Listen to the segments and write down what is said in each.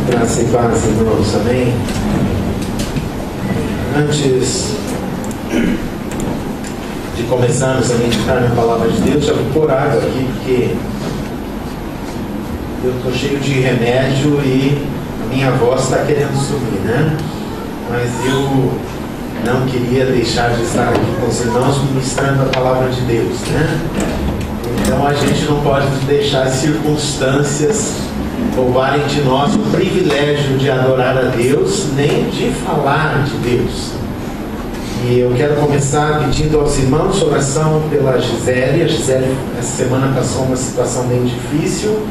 Graça e paz, irmãos, amém? Antes de começarmos a meditar na palavra de Deus, já vou por água aqui, porque eu estou cheio de remédio e a minha voz está querendo subir, né? Mas eu não queria deixar de estar aqui com os irmãos ministrando a palavra de Deus, né? Então a gente não pode deixar as circunstâncias roubarem de nós o privilégio de adorar a Deus, nem de falar de Deus. E eu quero começar pedindo aos irmãos oração pela Gisele. A Gisele essa semana passou uma situação bem difícil.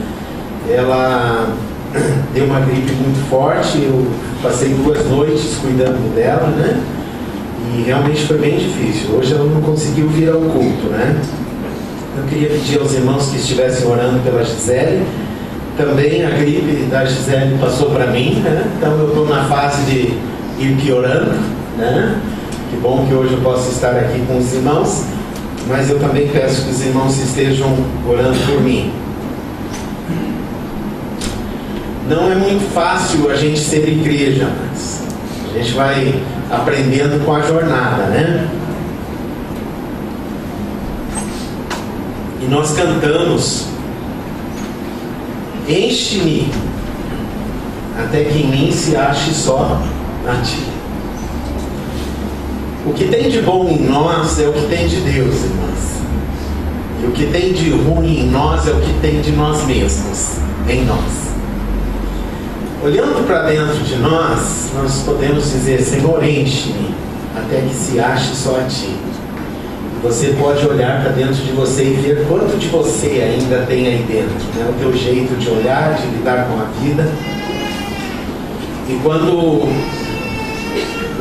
Ela deu uma gripe muito forte. Eu passei 2 noites cuidando dela, né? E realmente foi bem difícil. Hoje ela não conseguiu vir ao culto, né? Eu queria pedir aos irmãos que estivessem orando pela Gisele. Também a gripe da Gisele passou para mim, né? Então eu estou na fase de ir piorando, né? Que bom que hoje eu posso estar aqui com os irmãos, mas eu também peço que os irmãos estejam orando por mim. Não é muito fácil a gente ser igreja, mas a gente vai aprendendo com a jornada, né? E nós cantamos: enche-me até que em mim se ache só a ti. O que tem de bom em nós é o que tem de Deus, irmãs. E o que tem de ruim em nós é o que tem de nós mesmos, em nós. Olhando para dentro de nós, nós podemos dizer: Senhor, enche-me até que se ache só a ti. Você pode olhar para dentro de você e ver quanto de você ainda tem aí dentro, né? O teu jeito de olhar, de lidar com a vida. E quando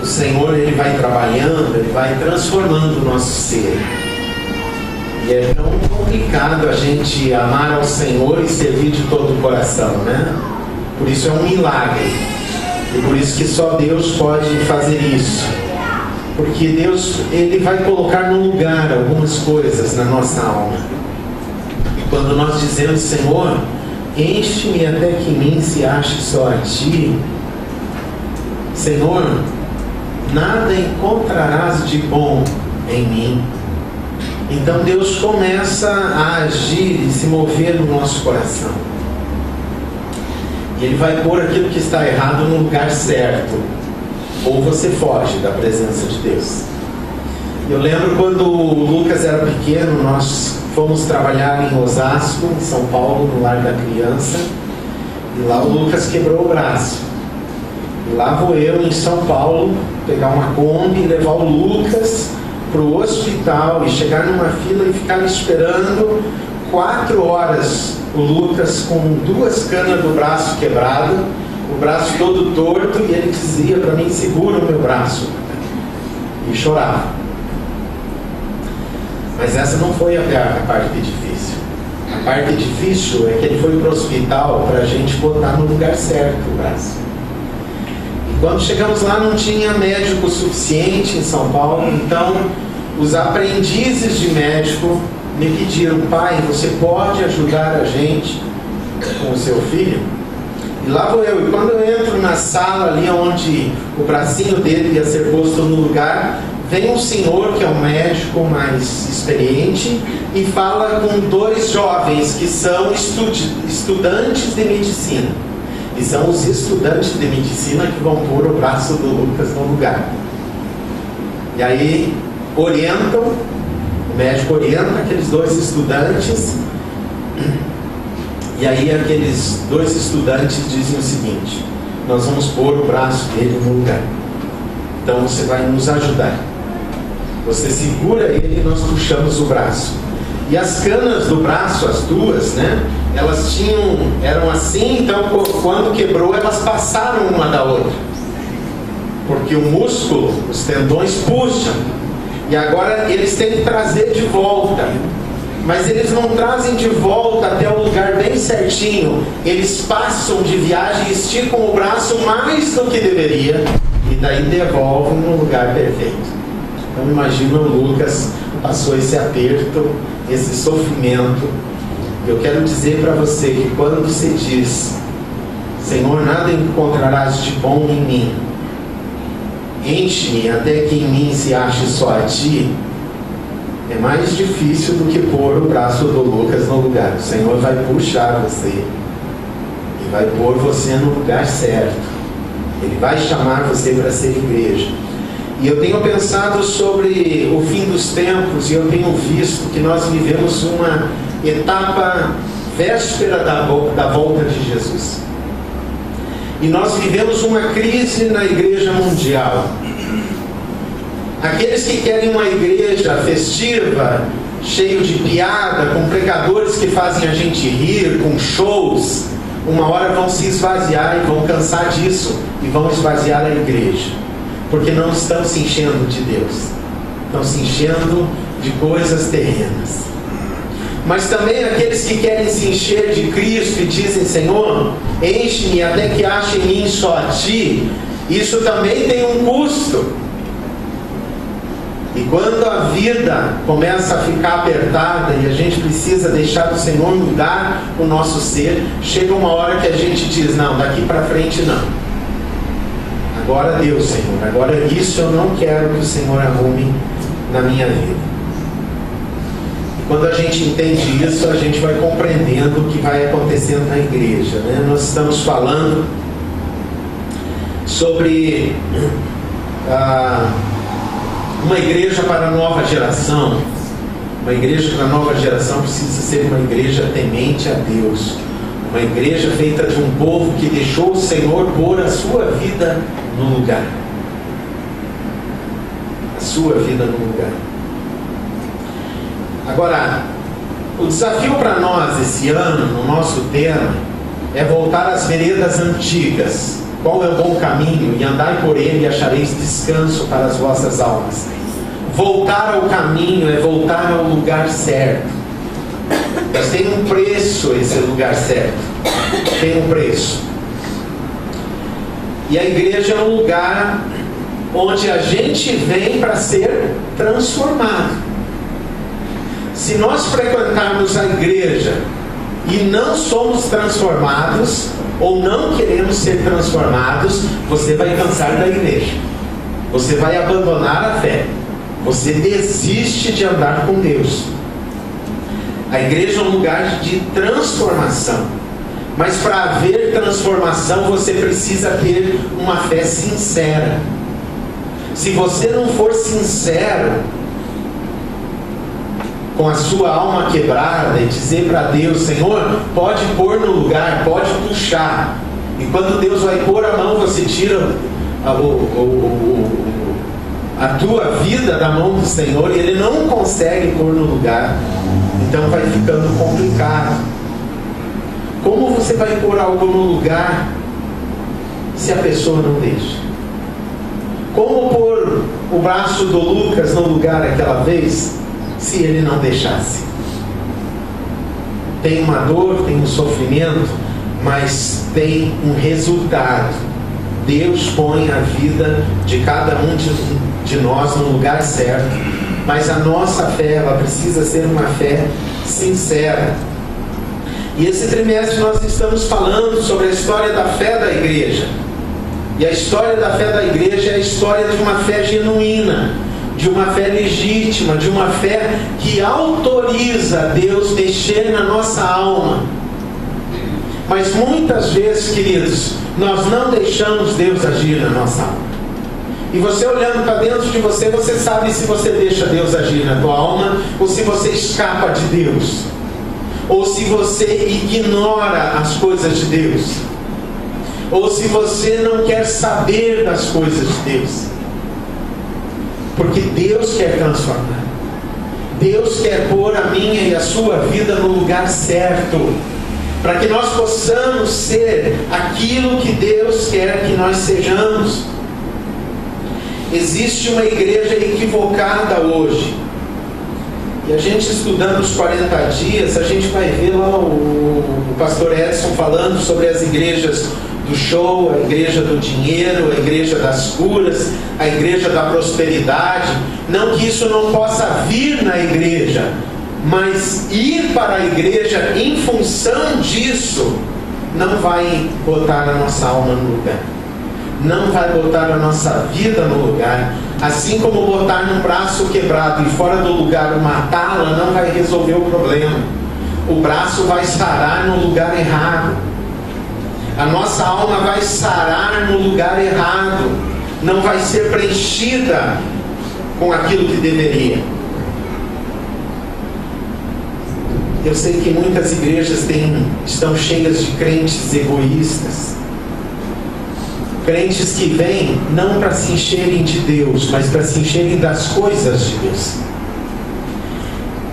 o Senhor ele vai trabalhando, ele vai transformando o nosso ser. E é tão complicado a gente amar ao Senhor e servir de todo o coração, né? Por isso é um milagre. E por isso que só Deus pode fazer isso. Porque Deus, Ele vai colocar no lugar algumas coisas na nossa alma. E quando nós dizemos: Senhor, enche-me até que em mim se ache só a Ti, Senhor, nada encontrarás de bom em mim. Então Deus começa a agir e se mover no nosso coração. E Ele vai pôr aquilo que está errado no lugar certo. Ou você foge da presença de Deus. Eu lembro quando o Lucas era pequeno, nós fomos trabalhar em Osasco, em São Paulo, no Lar da Criança. E lá o Lucas quebrou o braço. E lá vou eu, em São Paulo, pegar uma Kombi, levar o Lucas para o hospital e chegar numa fila e ficar esperando 4 horas. O Lucas com 2 canas do braço quebrado, o braço todo torto, e ele dizia para mim: segura o meu braço. E chorava. Mas essa não foi a parte difícil. A parte difícil é que ele foi para o hospital para a gente botar no lugar certo o braço. E quando chegamos lá não tinha médico suficiente em São Paulo, então os aprendizes de médico me pediram: pai, você pode ajudar a gente com o seu filho? E lá vou eu, e quando eu entro na sala ali onde o bracinho dele ia ser posto no lugar, vem um senhor que é um médico mais experiente e fala com 2 jovens que são estudantes de medicina. E são os estudantes de medicina que vão pôr o braço do Lucas no lugar. E aí orientam, o médico orienta aqueles 2 estudantes. E aí aqueles 2 estudantes dizem o seguinte: nós vamos pôr o braço dele no lugar. Então você vai nos ajudar. Você segura ele e nós puxamos o braço. E as canas do braço, as 2, né? Elas eram assim, então quando quebrou elas passaram uma da outra. Porque o músculo, os tendões puxam. E agora eles têm que trazer de volta. Mas eles não trazem de volta até o lugar bem certinho. Eles passam de viagem e esticam o braço mais do que deveria. E daí devolvem no lugar perfeito. Então imagina o Lucas passou esse aperto, esse sofrimento. Eu quero dizer para você que quando você diz: Senhor, nada encontrarás de bom em mim, enche-me até que em mim se ache só a Ti, é mais difícil do que pôr o braço do Lucas no lugar. O Senhor vai puxar você e vai pôr você no lugar certo. Ele vai chamar você para ser igreja. E eu tenho pensado sobre o fim dos tempos, e eu tenho visto que nós vivemos uma etapa véspera da volta de Jesus. E nós vivemos uma crise na igreja mundial. Aqueles que querem uma igreja festiva, cheio de piada, com pregadores que fazem a gente rir, com shows, uma hora vão se esvaziar e vão cansar disso e vão esvaziar a igreja, porque não estão se enchendo de Deus, estão se enchendo de coisas terrenas. Mas também aqueles que querem se encher de Cristo e dizem: Senhor, enche-me até que ache em mim só a Ti, isso também tem um custo. E quando a vida começa a ficar apertada e a gente precisa deixar o Senhor mudar o nosso ser, chega uma hora que a gente diz: não, daqui para frente não. Agora Deus, Senhor, agora isso eu não quero que o Senhor arrume na minha vida. E quando a gente entende isso, a gente vai compreendendo o que vai acontecendo na igreja, né? Nós estamos falando sobre uma igreja para a nova geração. Uma igreja para a nova geração precisa ser uma igreja temente a Deus, uma igreja feita de um povo que deixou o Senhor pôr a sua vida no lugar. A sua vida no lugar. Agora, o desafio para nós esse ano, no nosso tema, é voltar às veredas antigas. Qual é o bom caminho? E andai por ele e achareis descanso para as vossas almas. Voltar ao caminho é voltar ao lugar certo. Mas tem um preço esse lugar certo. Tem um preço. E a igreja é um lugar onde a gente vem para ser transformado. Se nós frequentarmos a igreja e não somos transformados, ou não queremos ser transformados, você vai cansar da igreja, você vai abandonar a fé, você desiste de andar com Deus. A igreja é um lugar de transformação, mas para haver transformação você precisa ter uma fé sincera. Se você não for sincero com a sua alma quebrada e dizer para Deus: Senhor, pode pôr no lugar, pode puxar, e quando Deus vai pôr a mão, você tira a tua vida da mão do Senhor e Ele não consegue pôr no lugar, então vai ficando complicado. Como você vai pôr algo no lugar se a pessoa não deixa? Como pôr o braço do Lucas no lugar aquela vez se ele não deixasse? Tem uma dor, tem um sofrimento, mas tem um resultado. Deus põe a vida de cada um de nós no lugar certo, mas a nossa fé, ela precisa ser uma fé sincera. E esse trimestre nós estamos falando sobre a história da fé da igreja. E a história da fé da igreja é a história de uma fé genuína, de uma fé legítima, de uma fé que autoriza Deus mexer na nossa alma. Mas muitas vezes, queridos, nós não deixamos Deus agir na nossa alma. E você olhando para dentro de você, você sabe se você deixa Deus agir na tua alma, ou se você escapa de Deus, ou se você ignora as coisas de Deus, ou se você não quer saber das coisas de Deus. Porque Deus quer transformar. Deus quer pôr a minha e a sua vida no lugar certo, para que nós possamos ser aquilo que Deus quer que nós sejamos. Existe uma igreja equivocada hoje. E a gente estudando os 40 dias, a gente vai ver lá o pastor Edson falando sobre as igrejas do show, a igreja do dinheiro, a igreja das curas, a igreja da prosperidade. Não que isso não possa vir na igreja, Mas ir para a igreja em função disso não vai botar a nossa alma no lugar, não vai botar a nossa vida no lugar. Assim como botar num braço quebrado e fora do lugar uma tala não vai resolver o problema. O braço vai sarar no lugar errado, a nossa alma vai sarar no lugar errado, não vai ser preenchida com aquilo que deveria. Eu sei que muitas igrejas estão cheias de crentes egoístas, crentes que vêm não para se encherem de Deus, mas para se encherem das coisas de Deus.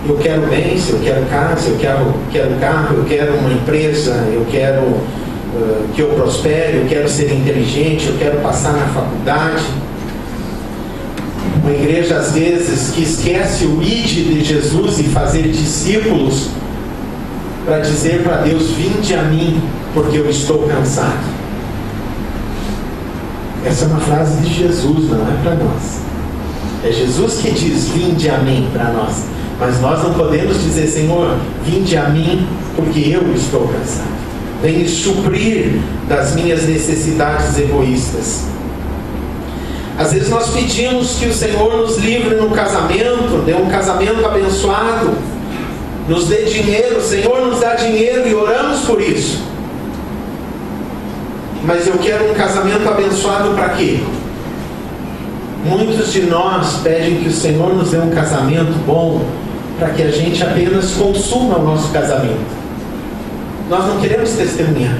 Eu quero bens, eu quero casa, eu quero carro, eu quero uma empresa, eu quero que eu prospere, eu quero ser inteligente, eu quero passar na faculdade. Uma igreja às vezes que esquece o ide de Jesus e fazer discípulos, para dizer para Deus: vinde a mim, porque eu estou cansado. Essa é uma frase de Jesus, não é para nós. É Jesus que diz: vinde a mim, para nós. Mas nós não podemos dizer: Senhor, vinde a mim, porque eu estou cansado. Vem me suprir das minhas necessidades egoístas. Às vezes nós pedimos que o Senhor nos livre no casamento, dê um casamento abençoado, nos dê dinheiro, o Senhor nos dá dinheiro e oramos por isso. Mas eu quero um casamento abençoado para quê? Muitos de nós pedem que o Senhor nos dê um casamento bom para que a gente apenas consuma o nosso casamento. Nós não queremos testemunhar.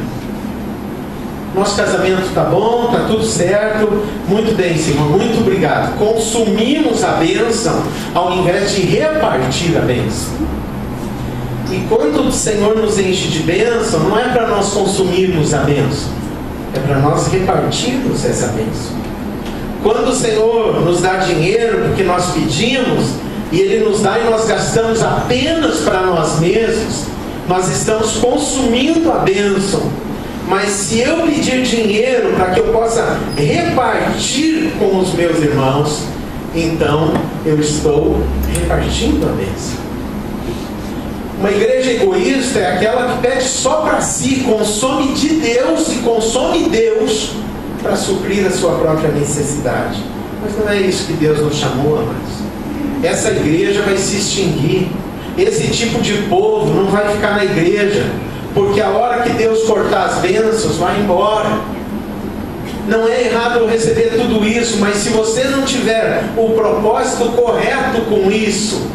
Nosso casamento está bom, está tudo certo, muito bem, Senhor, muito obrigado. Consumimos a bênção ao invés de repartir a bênção. E quando o Senhor nos enche de bênção, não é para nós consumirmos a bênção, é para nós repartirmos essa bênção. Quando o Senhor nos dá dinheiro porque nós pedimos, e Ele nos dá e nós gastamos apenas para nós mesmos, nós estamos consumindo a bênção. Mas se eu pedir dinheiro para que eu possa repartir com os meus irmãos, então eu estou repartindo a bênção. Uma igreja egoísta é aquela que pede só para si, consome de Deus e consome Deus para suprir a sua própria necessidade. Mas não é isso que Deus nos chamou, amados. Essa igreja vai se extinguir. Esse tipo de povo não vai ficar na igreja, porque a hora que Deus cortar as bênçãos, vai embora. Não é errado eu receber tudo isso, mas se você não tiver o propósito correto com isso,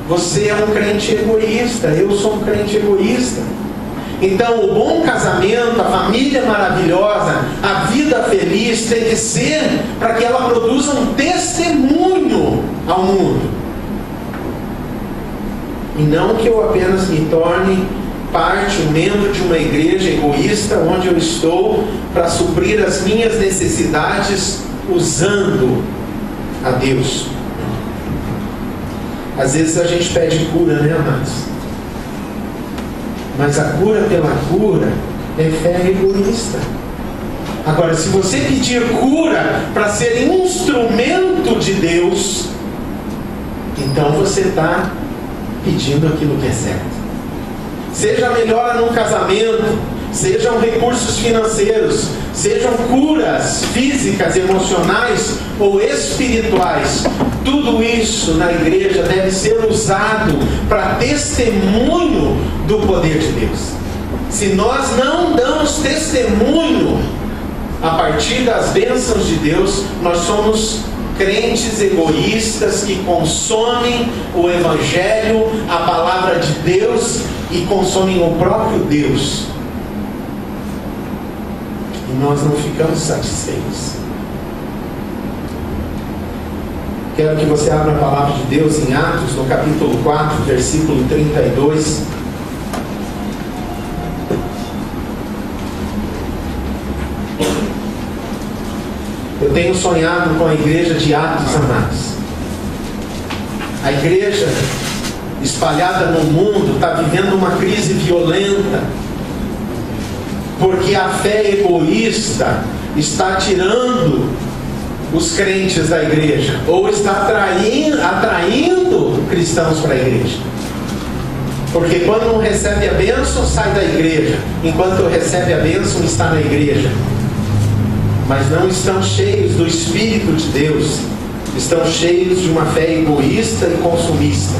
você é um crente egoísta. Eu sou um crente egoísta. Então o bom casamento, a família maravilhosa, a vida feliz tem que ser para que ela produza um testemunho ao mundo, e não que eu apenas me torne parte, um membro de uma igreja egoísta, onde eu estou para suprir as minhas necessidades usando a Deus. Às vezes a gente pede cura, né, amados? Mas a cura pela cura é fé egoísta. Agora, se você pedir cura para ser instrumento de Deus, então você está pedindo aquilo que é certo. Seja melhora num casamento, sejam recursos financeiros, sejam curas físicas, emocionais ou espirituais, tudo isso na igreja deve ser usado para testemunho do poder de Deus. Se nós não damos testemunho a partir das bênçãos de Deus, nós somos crentes egoístas que consomem o Evangelho, a palavra de Deus, e consomem o próprio Deus. E nós não ficamos satisfeitos. Quero que você abra a palavra de Deus em Atos, no capítulo 4, versículo 32. Eu tenho sonhado com a igreja de Atos, amados. A igreja espalhada no mundo está vivendo uma crise violenta, porque a fé egoísta está tirando os crentes da igreja, ou está atraindo cristãos para a igreja. Porque quando não recebe a bênção, sai da igreja. Enquanto recebe a bênção, está na igreja. Mas não estão cheios do Espírito de Deus. Estão cheios de uma fé egoísta e consumista.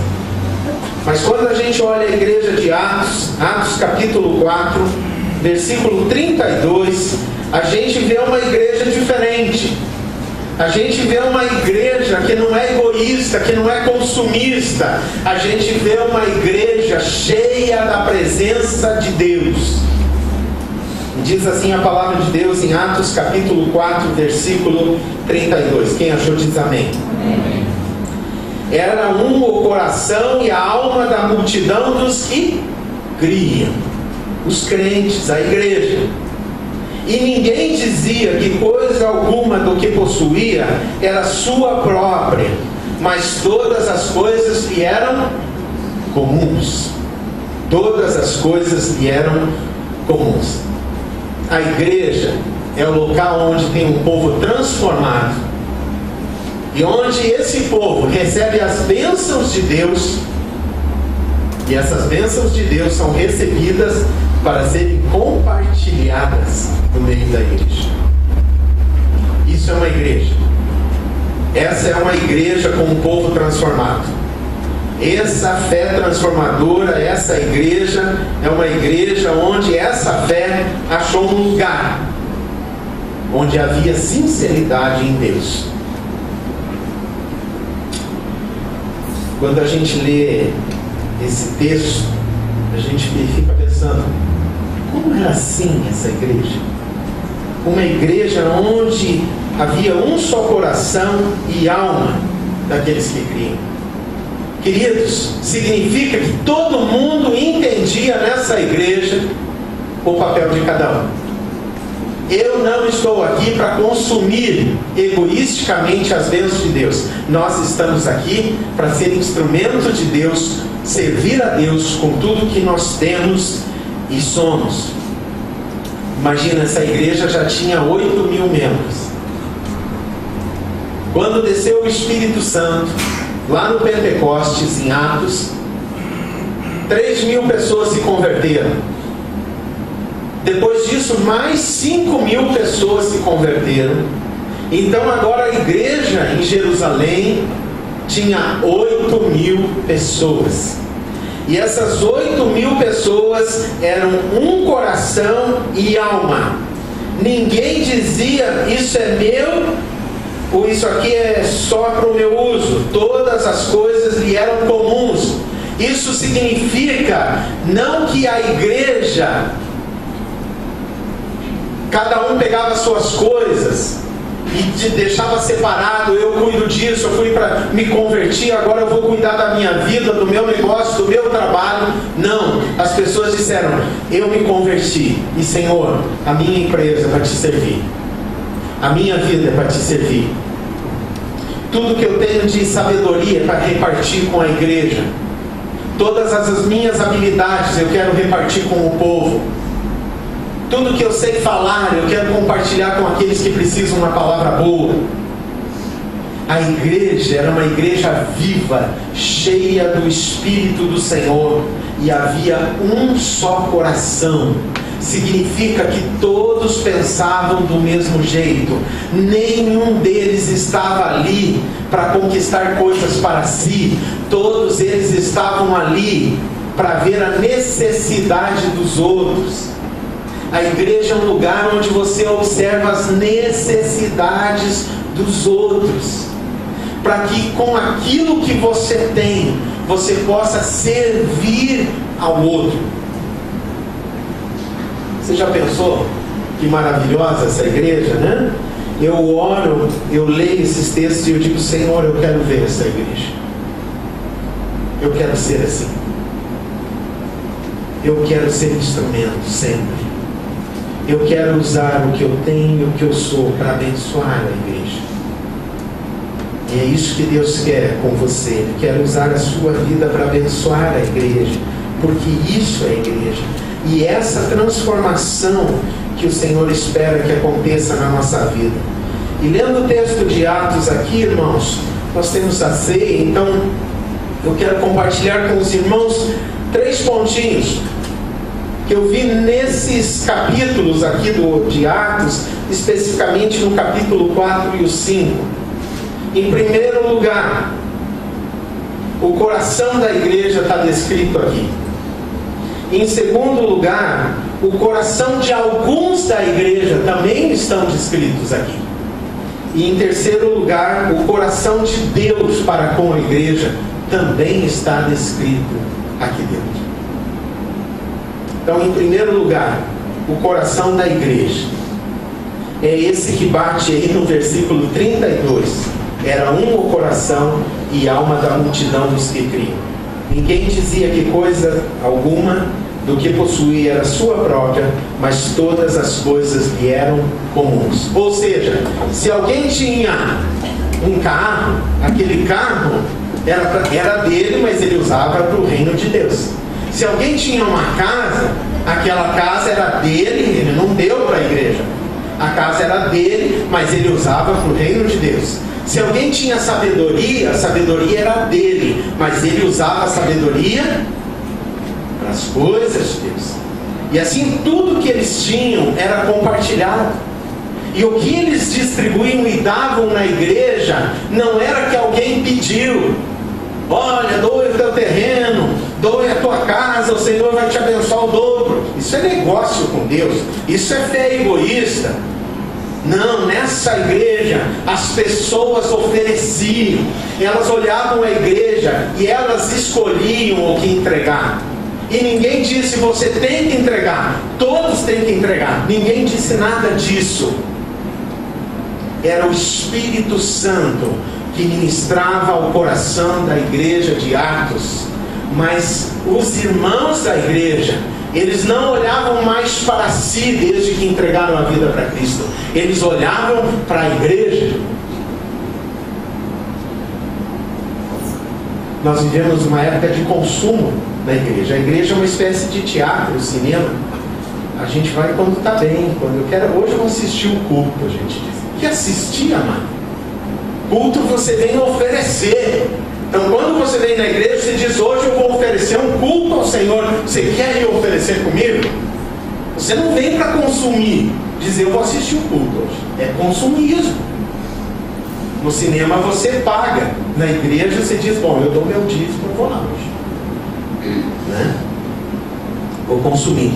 Mas quando a gente olha a igreja de Atos, Atos capítulo 4, versículo 32, a gente vê uma igreja diferente. A gente vê uma igreja que não é egoísta, que não é consumista. A gente vê uma igreja cheia da presença de Deus. Diz assim a palavra de Deus em Atos capítulo 4, versículo 32. Quem achou diz amém. Amém. Era um o coração e a alma da multidão dos que criam. Os crentes, a igreja. E ninguém dizia que coisa alguma do que possuía era sua própria, mas todas as coisas lhe eram comuns. Todas as coisas lhe eram comuns. A igreja é o local onde tem um povo transformado e onde esse povo recebe as bênçãos de Deus, e essas bênçãos de Deus são recebidas para serem compartilhadas no meio da igreja. Isso é uma igreja. Essa é uma igreja com um povo transformado. Essa fé transformadora, essa igreja é uma igreja onde essa fé achou um lugar onde havia sinceridade em Deus. Quando a gente lê esse texto, a gente fica pensando: como era assim essa igreja? Uma igreja onde havia um só coração e alma daqueles que criam. Queridos, significa que todo mundo entendia nessa igreja o papel de cada um. Eu não estou aqui para consumir egoisticamente as bênçãos de Deus. Nós estamos aqui para ser instrumento de Deus, servir a Deus com tudo que nós temos e somos. Imagina, essa igreja já tinha 8.000 membros. Quando desceu o Espírito Santo, lá no Pentecostes, em Atos, 3.000 pessoas se converteram. Depois disso, mais 5.000 pessoas se converteram. Então agora a igreja em Jerusalém tinha 8.000 pessoas. E essas 8.000 pessoas eram um coração e alma. Ninguém dizia: isso é meu, ou isso aqui é só para o meu uso. Todas as coisas lhe eram comuns. Isso significa não que a igreja, cada um pegava suas coisas e te deixava separado. Eu cuido disso, eu fui para me convertir, agora eu vou cuidar da minha vida, do meu negócio, do meu trabalho. Não, as pessoas disseram: eu me converti e, Senhor, a minha empresa é para te servir, a minha vida é para te servir, tudo que eu tenho de sabedoria é para repartir com a igreja, todas as minhas habilidades eu quero repartir com o povo, tudo que eu sei falar eu quero compartilhar com aqueles que precisam de uma palavra boa. A igreja era uma igreja viva, cheia do Espírito do Senhor, e havia um só coração. Significa que todos pensavam do mesmo jeito. Nenhum deles estava ali para conquistar coisas para si. Todos eles estavam ali para ver a necessidade dos outros. A igreja é um lugar onde você observa as necessidades dos outros, para que com aquilo que você tem, você possa servir ao outro. Você já pensou que maravilhosa essa igreja, né? Eu oro, eu leio esses textos e eu digo: Senhor, eu quero ver essa igreja. Eu quero ser assim. Eu quero ser instrumento sempre. Eu quero usar o que eu tenho e o que eu sou para abençoar a igreja. E é isso que Deus quer com você. Ele quer usar a sua vida para abençoar a igreja, porque isso é a igreja. E essa transformação que o Senhor espera que aconteça na nossa vida. E lendo o texto de Atos aqui, irmãos, nós temos a ceia. Então eu quero compartilhar com os irmãos 3 pontinhos que eu vi nesses capítulos aqui de Atos, especificamente no capítulo 4 e o 5. Em primeiro lugar, o coração da igreja está descrito aqui. Em segundo lugar, o coração de alguns da igreja também estão descritos aqui. E em terceiro lugar, o coração de Deus para com a igreja também está descrito aqui dentro. Então, em primeiro lugar, o coração da igreja é esse que bate aí no versículo 32. Era um o coração e alma da multidão dos que criam. Ninguém dizia que coisa alguma do que possuía era sua própria, mas todas as coisas lhe eram comuns. Ou seja, se alguém tinha um carro, aquele carro era dele, mas ele usava para o reino de Deus. Se alguém tinha uma casa, aquela casa era dele, ele não deu para a igreja. A casa era dele, mas ele usava para o reino de Deus. Se alguém tinha sabedoria, a sabedoria era dele, mas ele usava a sabedoria para as coisas de Deus. E assim, tudo que eles tinham era compartilhado. E o que eles distribuíam e davam na igreja não era que alguém pediu: olha, doe o teu terreno, doe a tua casa, o Senhor vai te abençoar o dobro. Isso é negócio com Deus, isso é fé egoísta. Não, nessa igreja as pessoas ofereciam, elas olhavam a igreja e elas escolhiam o que entregar. E ninguém disse: você tem que entregar, todos têm que entregar. Ninguém disse nada disso. Era o Espírito Santo que ministrava ao coração da igreja de Atos. Mas os irmãos da igreja, eles não olhavam mais para si desde que entregaram a vida para Cristo. Eles olhavam para a igreja. Nós vivemos uma época de consumo da igreja. A igreja é uma espécie de teatro, cinema. A gente vai quando está bem. Quando eu quero, hoje eu vou assistir o culto, a gente diz. Que assistir, amado? Culto você vem oferecer. Então, quando você vem na igreja, você diz: hoje eu vou oferecer um culto ao Senhor. Você quer ir oferecer comigo? Você não vem para consumir, dizer: eu vou assistir o culto hoje. É consumismo. No cinema você paga. Na igreja você diz: bom, eu dou meu dízimo, eu vou lá hoje. Né? Vou consumir.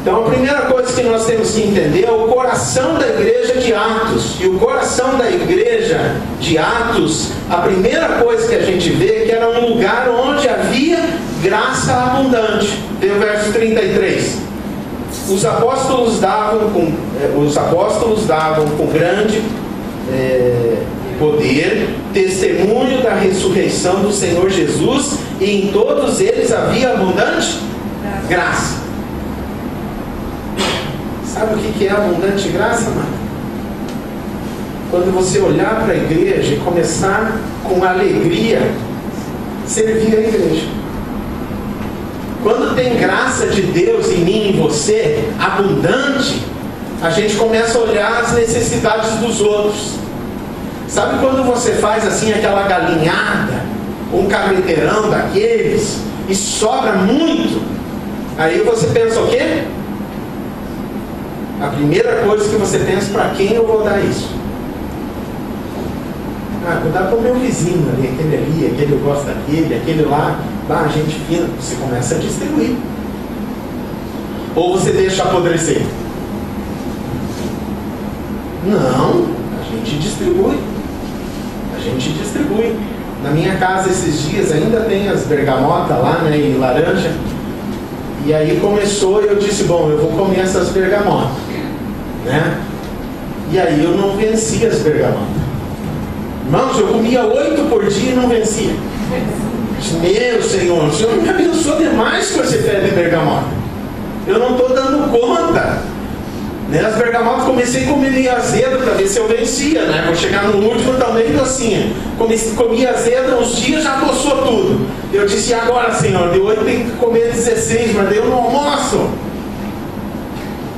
Então, a primeira coisa que nós temos que entender é o coração da igreja de Atos. E o coração da igreja de Atos, a primeira coisa que a gente vê é que era um lugar onde havia graça abundante. Tem o verso 33. Os apóstolos davam com grande poder testemunho da ressurreição do Senhor Jesus, e em todos eles havia abundante graça. Sabe o que é abundante graça, mano? Quando você olhar para a igreja e começar com alegria servir a igreja. Quando tem graça de Deus em mim e em você, abundante, a gente começa a olhar as necessidades dos outros. Sabe quando você faz assim aquela galinhada, um carreteirão daqueles, e sobra muito? Aí você pensa o quê? A primeira coisa que você pensa: para quem eu vou dar isso? Vou dar para o meu vizinho ali, aquele eu gosto daquele, aquele lá, gente fina. Você começa a distribuir. Ou você deixa apodrecer? Não, a gente distribui. A gente distribui. Na minha casa esses dias ainda tem as bergamotas lá, né, e laranja. E aí começou, eu disse: bom, eu vou comer essas bergamotas, né? E aí eu não vencia as bergamotas. Irmãos, eu comia 8 por dia e não vencia. Meu Senhor, o Senhor me abençoou demais com esse pé de bergamota. Eu não estou dando conta. Né? As bergamotas comecei a comer meio azedo para ver se eu vencia, né? Vou chegar no último também docinha. Comi azedo uns dias, já adoçou tudo. Eu disse: e agora, Senhor? De 8 tem que comer 16, mas eu não almoço.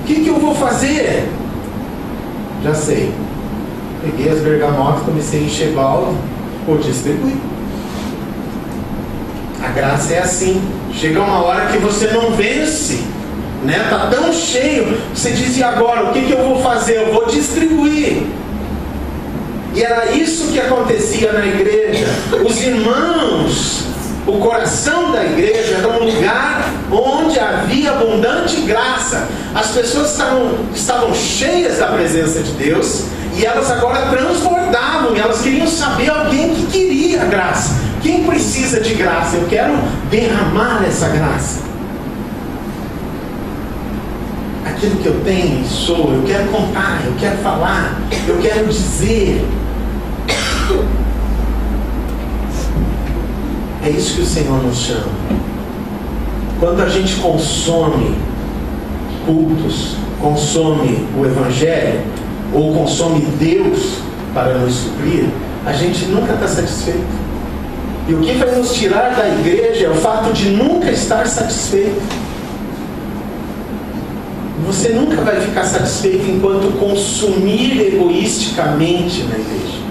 O que eu vou fazer? Já sei. Peguei as bergamotas, comecei a encher balde, distribuir. A graça é assim. Chega uma hora que você não vence, né? Tá tão cheio, você diz: e agora? O que eu vou fazer? Eu vou distribuir. E era isso que acontecia na igreja. Os irmãos, o coração da igreja era um lugar onde havia abundante graça. As pessoas estavam cheias da presença de Deus, e elas agora transbordavam, e elas queriam saber alguém que queria graça. Quem precisa de graça? Eu quero derramar essa graça. Aquilo que eu tenho e sou, eu quero contar, eu quero falar, eu quero dizer. É isso que o Senhor nos chama. Quando a gente consome cultos, consome o Evangelho, ou consome Deus para nos suprir, a gente nunca está satisfeito. E o que vai nos tirar da igreja é o fato de nunca estar satisfeito. Você nunca vai ficar satisfeito enquanto consumir egoisticamente na igreja.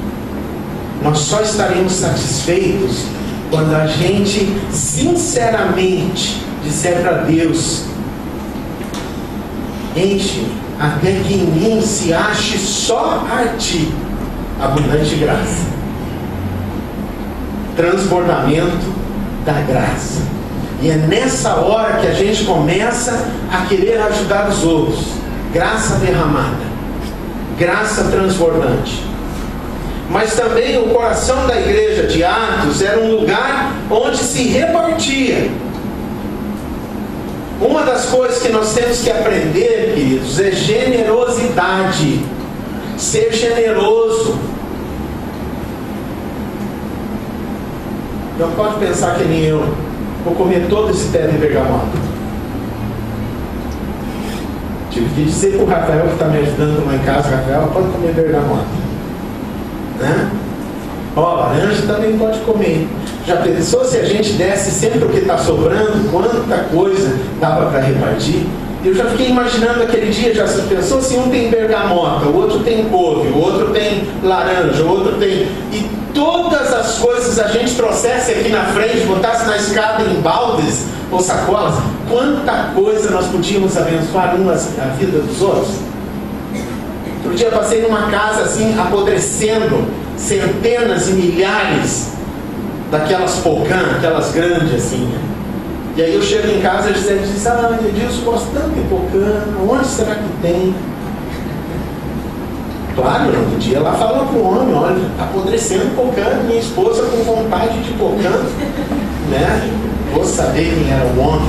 Nós só estaremos satisfeitos quando a gente sinceramente disser para Deus: enche-me até que em mim se ache só a Ti abundante graça. Transbordamento da graça. E é nessa hora que a gente começa a querer ajudar os outros. Graça derramada, graça transbordante. Mas também o coração da igreja de Atos era um lugar onde se repartia. Uma das coisas que nós temos que aprender, queridos, é generosidade. Ser generoso. Não pode pensar que nem eu vou comer todo esse pé de bergamota. Tive que dizer para o Rafael, que está me ajudando lá em casa: Rafael, pode comer bergamota, né? Ó, laranja também pode comer. Já pensou se a gente desse sempre o que está sobrando? Quanta coisa dava para repartir? Eu já fiquei imaginando aquele dia. Já pensou se um tem bergamota, o outro tem couve, o outro tem laranja, o outro tem... E todas as coisas a gente trouxesse aqui na frente, botasse na escada em baldes ou sacolas? Quanta coisa nós podíamos abençoar umas a vida dos outros. Outro dia eu passei numa casa assim, apodrecendo centenas e milhares daquelas pocã, aquelas grandes assim. E aí eu chego em casa e diz: ah, Edilson, gosto tanto de pocã, onde será que tem? Claro, no outro dia ela fala com o homem: olha, está apodrecendo pocã, minha esposa com vontade de pocã, né? Vou saber quem era o homem,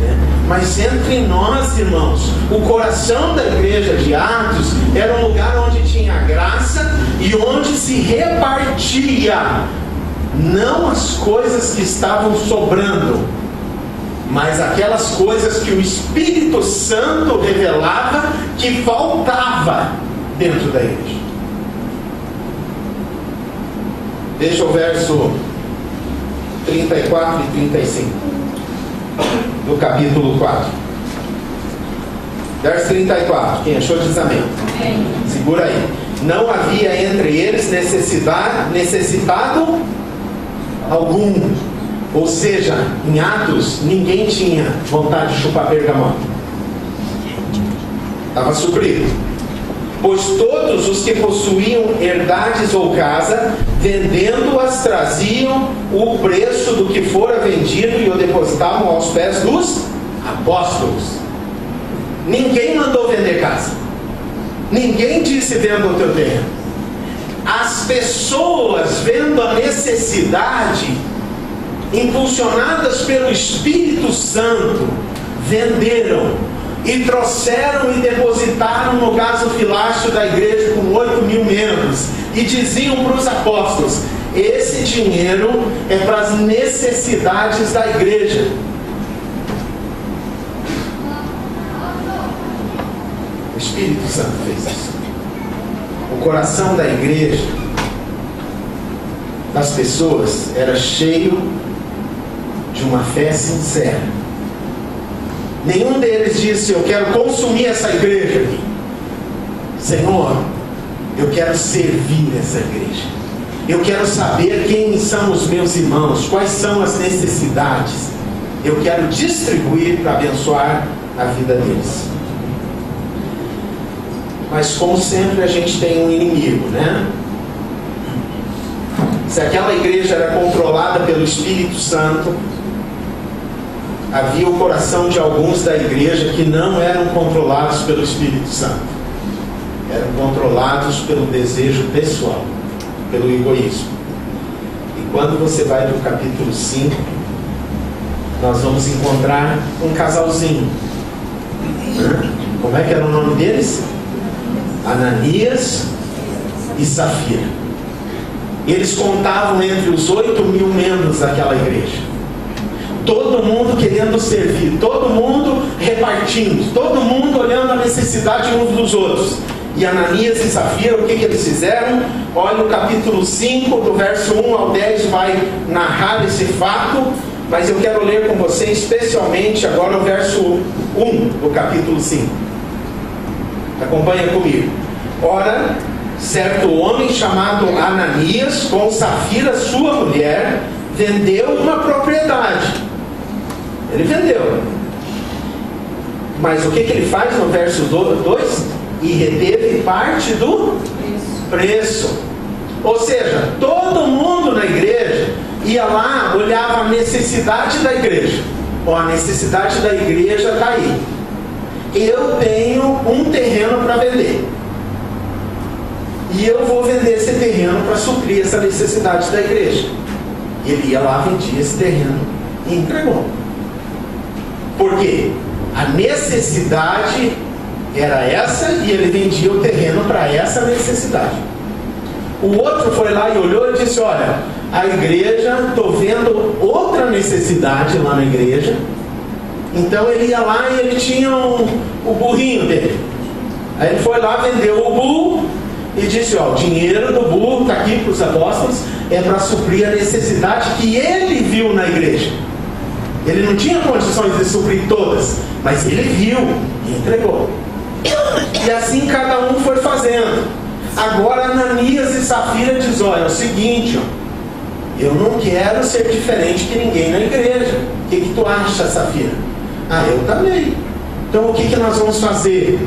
né? Mas entre nós, irmãos, o coração da igreja de Atos era um lugar onde tinha graça e onde se repartia, não as coisas que estavam sobrando, mas aquelas coisas que o Espírito Santo revelava que faltava dentro da igreja. Deixa o verso 34 e 35 do capítulo 4. Verso 34. Quem achou diz amém. Segura aí. Não havia entre eles necessitado algum. Ou seja, em Atos ninguém tinha vontade de chupar bergamota. Estava suprido. Pois todos os que possuíam herdades ou casa, vendendo-as, traziam o preço do que fora vendido e o depositavam aos pés dos apóstolos. Ninguém mandou vender casa. Ninguém disse: venda o teu terreno. As pessoas, vendo a necessidade, impulsionadas pelo Espírito Santo, venderam e trouxeram e depositaram no gasofilácio da igreja com 8.000 membros, e diziam para os apóstolos: esse dinheiro é para as necessidades da igreja. O Espírito Santo fez isso. O coração da igreja, das pessoas, era cheio de uma fé sincera. Nenhum deles disse: eu quero consumir essa igreja aqui. Senhor, eu quero servir essa igreja. Eu quero saber quem são os meus irmãos, quais são as necessidades. Eu quero distribuir para abençoar a vida deles. Mas como sempre a gente tem um inimigo, né? Se aquela igreja era controlada pelo Espírito Santo, havia o coração de alguns da igreja que não eram controlados pelo Espírito Santo. Eram controlados pelo desejo pessoal, pelo egoísmo. E quando você vai para o capítulo 5, nós vamos encontrar um casalzinho. Como é que era o nome deles? Ananias e Safira. Eles contavam entre os 8.000 membros daquela igreja. Todo mundo querendo servir, todo mundo repartindo, todo mundo olhando a necessidade uns dos outros. E Ananias e Safira, o que eles fizeram? Olha o capítulo 5, do verso 1 ao 10, vai narrar esse fato, mas eu quero ler com você especialmente agora o verso 1 do capítulo 5. Acompanha comigo. Ora, certo homem chamado Ananias, com Safira, sua mulher, vendeu uma propriedade. Ele vendeu. Mas o que ele faz no verso 2? E reteve parte do preço. Ou seja, todo mundo na igreja ia lá, olhava a necessidade da igreja. Ó, a necessidade da igreja está aí. Eu tenho um terreno para vender. E eu vou vender esse terreno para suprir essa necessidade da igreja. Ele ia lá, vendia esse terreno e entregou. Por quê? A necessidade era essa e ele vendia o terreno para essa necessidade. O outro foi lá e olhou e disse: olha, a igreja, estou vendo outra necessidade lá na igreja. Então ele ia lá e ele tinha o burrinho dele. Aí ele foi lá, vendeu o burro e disse: ó, o dinheiro do burro está aqui para os apóstolos, é para suprir a necessidade que ele viu na igreja. Ele não tinha condições de suprir todas, mas ele viu e entregou. E assim cada um foi fazendo. Agora Ananias e Safira diz: olha, é o seguinte, ó, eu não quero ser diferente que ninguém na igreja. O que tu acha, Safira? Ah, eu também. Então o que nós vamos fazer?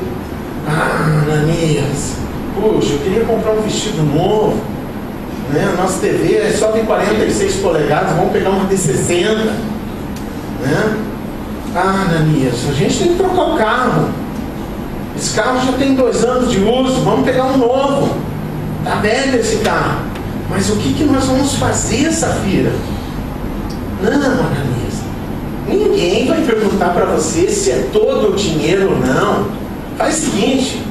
Ah, Ananias, puxa, eu queria comprar um vestido novo, né? A nossa TV é só de 46 polegadas, vamos pegar uma de 60, né? Ah, Ananias, a gente tem que trocar o carro. Esse carro já tem 2 anos de uso, vamos pegar um novo. Está velho esse carro. Mas o que nós vamos fazer, Safira? Não, Ananias, ninguém vai perguntar para você se é todo o dinheiro ou não. Faz o seguinte,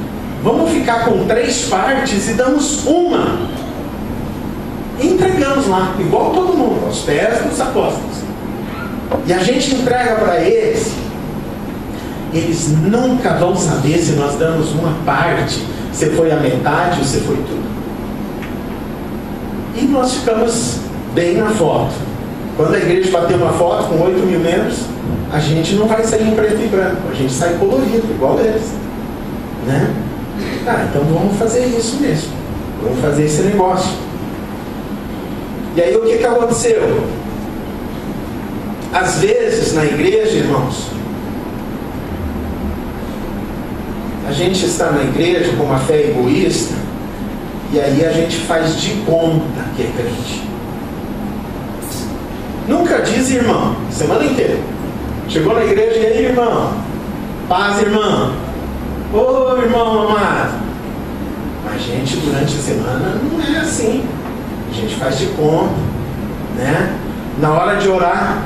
vamos ficar com 3 partes e damos uma. E entregamos lá, igual todo mundo, aos pés dos apóstolos. E a gente entrega para eles. Eles nunca vão saber se nós damos uma parte, se foi a metade ou se foi tudo. E nós ficamos bem na foto. Quando a igreja bater uma foto com 8.000 membros, a gente não vai sair em preto e branco, a gente sai colorido, igual eles, né? Ah, então vamos fazer isso mesmo, vamos fazer esse negócio. E aí o que aconteceu? Às vezes na igreja, irmãos, a gente está na igreja com uma fé egoísta, e aí a gente faz de conta que é crente. Nunca diz irmão, semana inteira. Chegou na igreja, e aí irmão? Paz, irmão. Ô irmão amado. A gente durante a semana não é assim. A gente faz de conta, né? Na hora de orar,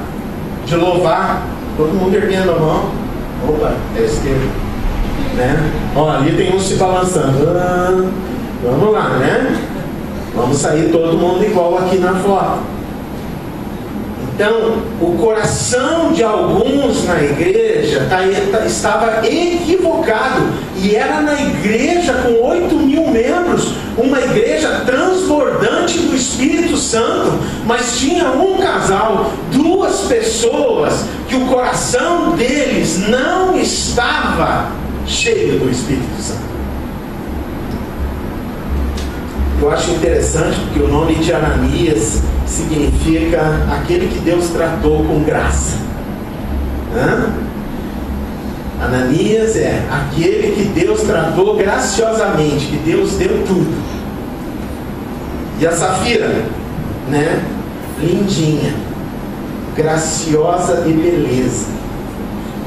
de louvar, todo mundo erguendo a mão. Opa, é esquerda, né? Ó, ali tem um se balançando. Vamos lá, né? Vamos sair todo mundo igual aqui na foto. Então, o coração de alguns na igreja estava equivocado. E era na igreja com 8.000 membros, uma igreja transbordante do Espírito Santo, mas tinha um casal, 2 pessoas, que o coração deles não estava cheio do Espírito Santo. Eu acho interessante porque o nome de Ananias significa aquele que Deus tratou com graça. Ananias é aquele que Deus tratou graciosamente, que Deus deu tudo. E a Safira, né? Lindinha, graciosa de beleza.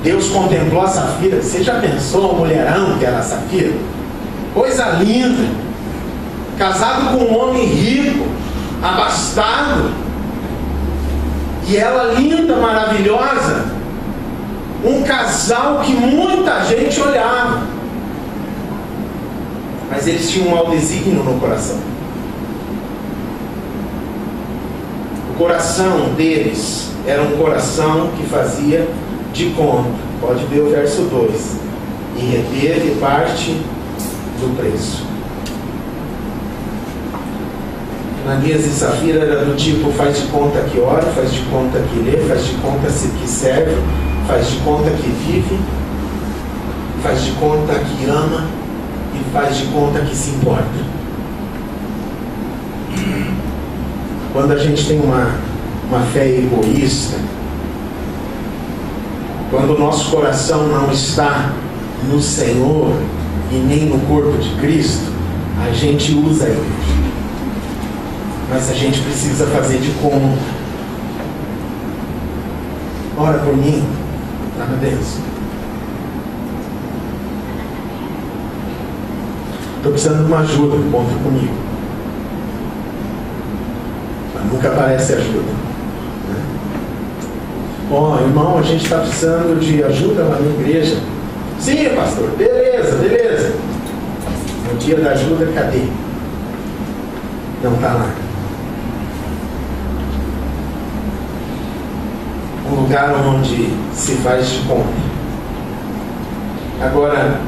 Deus contemplou a Safira. Você já pensou o mulherão que era a Safira? Coisa linda, casado com um homem rico, abastado, e ela linda, maravilhosa, um casal que muita gente olhava, mas eles tinham um mau desígnio no coração. O coração deles era um coração que fazia de conta. Pode ver o verso 2: e reteve parte do preço. Ananias e Safira era do tipo: faz de conta que ora, faz de conta que lê, faz de conta que serve, faz de conta que vive, faz de conta que ama e faz de conta que se importa. Quando a gente tem uma fé egoísta, quando o nosso coração não está no Senhor e nem no corpo de Cristo, a gente usa a igreja. Mas a gente precisa fazer de conta. Ora por mim, tá na bênção. Estou precisando de uma ajuda, conta comigo. Mas nunca aparece ajuda. Irmão, a gente está precisando de ajuda lá na igreja. Sim, pastor, beleza. No dia da ajuda, cadê? Não está lá. Um lugar onde se faz de conta. Agora,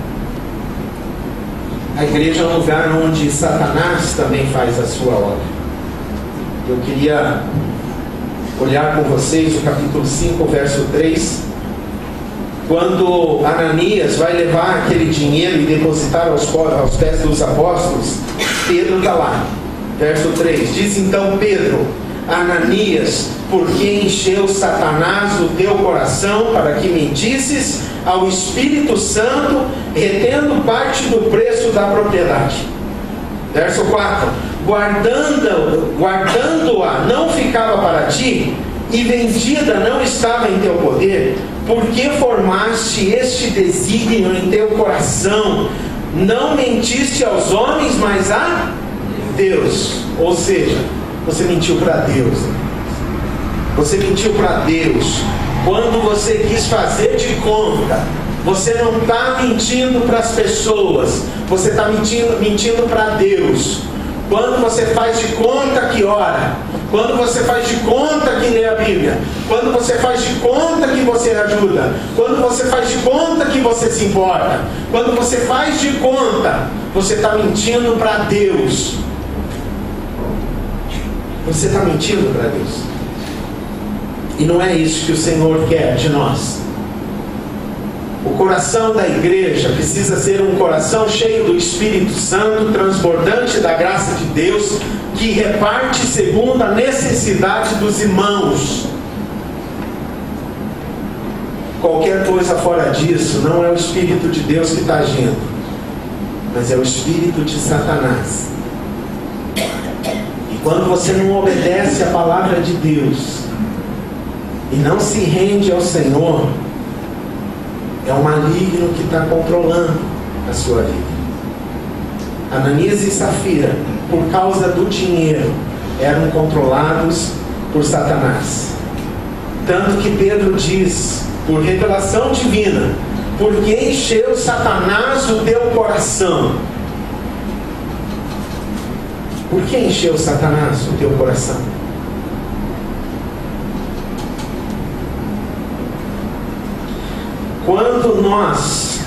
a igreja é um lugar onde Satanás também faz a sua obra. Eu queria olhar com vocês o capítulo 5, verso 3, quando Ananias vai levar aquele dinheiro e depositar aos pés dos apóstolos. Pedro está lá, verso 3, diz então Pedro: Ananias, por que encheu Satanás o teu coração para que mentisses ao Espírito Santo, retendo parte do preço da propriedade? Verso 4: guardando-a não ficava para ti, e vendida não estava em teu poder, porque formaste este desígnio em teu coração, não mentiste aos homens, mas a Deus. Ou seja, você mentiu para Deus. Você mentiu para Deus. Quando você quis fazer de conta, você não está mentindo para as pessoas, você está mentindo para Deus. Quando você faz de conta que ora, quando você faz de conta que lê a Bíblia, quando você faz de conta que você ajuda, quando você faz de conta que você se importa, quando você faz de conta, você está mentindo para Deus. Você está mentindo para Deus. E não é isso que o Senhor quer de nós. O coração da igreja precisa ser um coração cheio do Espírito Santo, transbordante da graça de Deus, que reparte segundo a necessidade dos irmãos. Qualquer coisa fora disso não é o Espírito de Deus que está agindo, mas é o Espírito de Satanás. E quando você não obedece a palavra de Deus e não se rende ao Senhor, é o maligno que está controlando a sua vida. Ananias e Safira, por causa do dinheiro, eram controlados por Satanás. Tanto que Pedro diz, por revelação divina: por que encheu Satanás o teu coração? Por que encheu Satanás o teu coração? Quando nós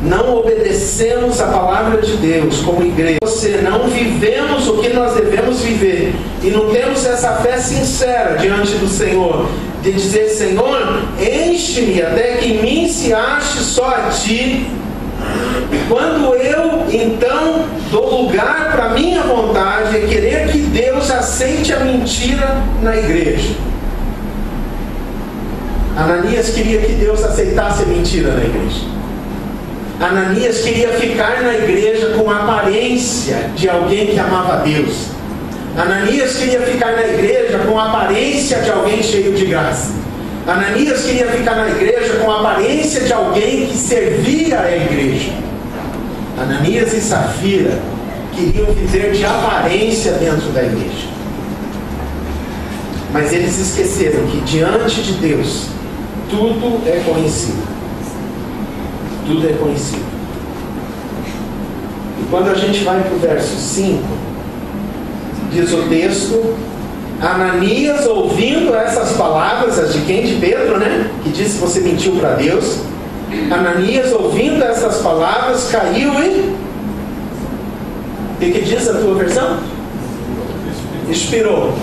não obedecemos a palavra de Deus como igreja, você não vivemos o que nós devemos viver, e não temos essa fé sincera diante do Senhor, de dizer: Senhor, enche-me até que em mim se ache só a Ti. Quando eu então dou lugar para a minha vontade, é querer que Deus aceite a mentira na igreja. Ananias queria que Deus aceitasse a mentira na igreja. Ananias queria ficar na igreja com a aparência de alguém que amava a Deus. Ananias queria ficar na igreja com a aparência de alguém cheio de graça. Ananias queria ficar na igreja com a aparência de alguém que servia a igreja. Ananias e Safira queriam viver de aparência dentro da igreja. Mas eles esqueceram que diante de Deus tudo é conhecido. Tudo é conhecido. E quando a gente vai para o verso 5, diz o texto: Ananias, ouvindo essas palavras, as de quem? De Pedro, né? Que disse: você mentiu para Deus. Ananias, ouvindo essas palavras, caiu e... O que diz a tua versão? Expirou.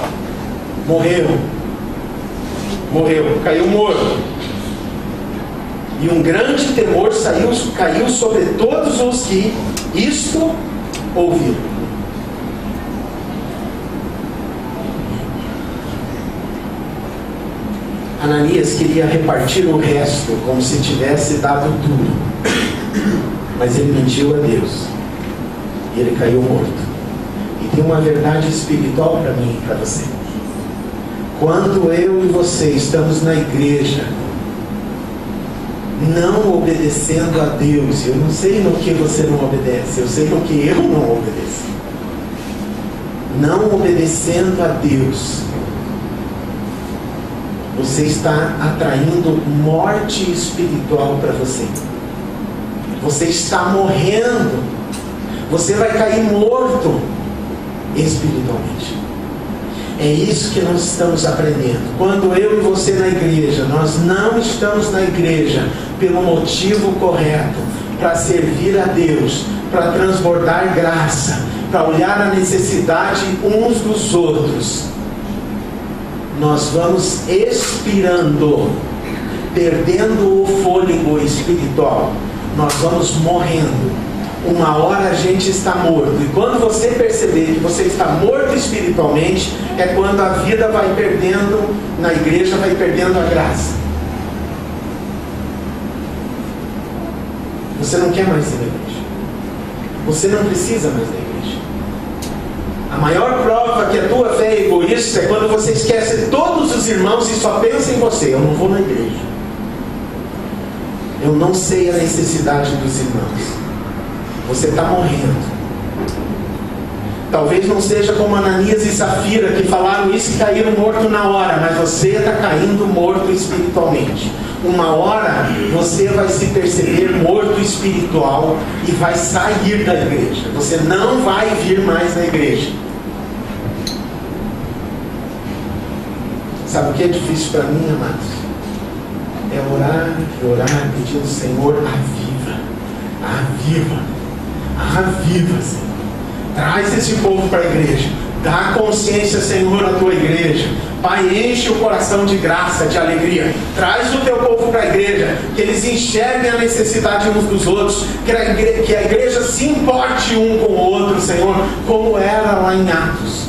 Morreu. Caiu morto. E um grande temor caiu sobre todos os que isto ouviram. Ananias queria repartir o resto como se tivesse dado tudo. Mas ele mentiu a Deus. E ele caiu morto. E tem uma verdade espiritual para mim e para você. Quando eu e você estamos na igreja, não obedecendo a Deus, eu não sei no que você não obedece, eu sei no que eu não obedeço. Não obedecendo a Deus, você está atraindo morte espiritual para você. Você está morrendo. Você vai cair morto espiritualmente. É isso que nós estamos aprendendo. Quando eu e você na igreja, nós não estamos na igreja pelo motivo correto, para servir a Deus, para transbordar graça, para olhar a necessidade uns dos outros, nós vamos expirando, perdendo o fôlego espiritual, nós vamos morrendo. Uma hora a gente está morto, e quando você perceber que você está morto espiritualmente, é quando a vida vai perdendo, na igreja vai perdendo a graça. Você não quer mais ir na igreja, você não precisa mais da igreja. A maior prova que a tua fé é egoísta é quando você esquece todos os irmãos e só pensa em você. Eu não vou na igreja, eu não sei a necessidade dos irmãos. Você está morrendo. Talvez não seja como Ananias e Safira, que falaram isso e caíram morto na hora, mas você está caindo morto espiritualmente. Uma hora você vai se perceber morto espiritual e vai sair da igreja. Você não vai vir mais na igreja. Sabe o que é difícil para mim, amados? É orar e orar, pedindo: Senhor, aviva, Senhor. Traz esse povo para a igreja. Dá consciência, Senhor, à tua igreja. Pai, enche o coração de graça, de alegria. Traz o teu povo para a igreja, que eles enxerguem a necessidade uns dos outros, que a igreja se importe um com o outro, Senhor, como era lá em Atos.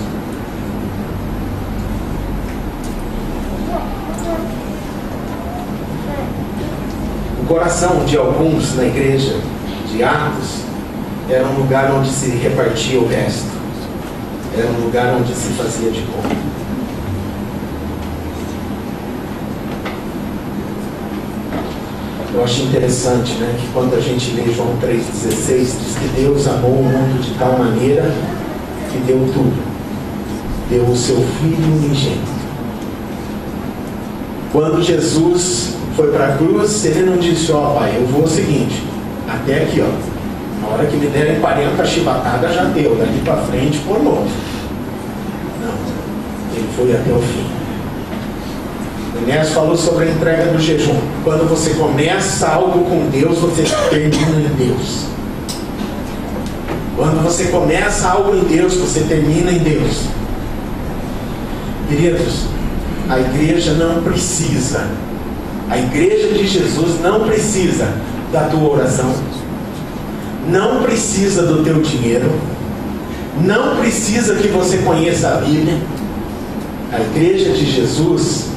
O coração de alguns na igreja de Atos era um lugar onde se repartia o resto. Era um lugar onde se fazia de conta. Eu acho interessante, né, que quando a gente lê João 3,16, diz que Deus amou o mundo de tal maneira que deu tudo. Deu o seu Filho unigênito. Quando Jesus foi para a cruz, ele não disse: ó Pai, eu vou o seguinte, até aqui, ó. A hora que me derem 40 chibatadas já deu, daqui para frente por novo. Não, ele foi até o fim. O Inés falou sobre a entrega do jejum. Quando você começa algo com Deus, você termina em Deus. Quando você começa algo em Deus, você termina em Deus. Queridos, a igreja não precisa, a igreja de Jesus não precisa da tua oração. não precisa do teu dinheiro, não precisa que você conheça a Bíblia. A igreja de Jesus,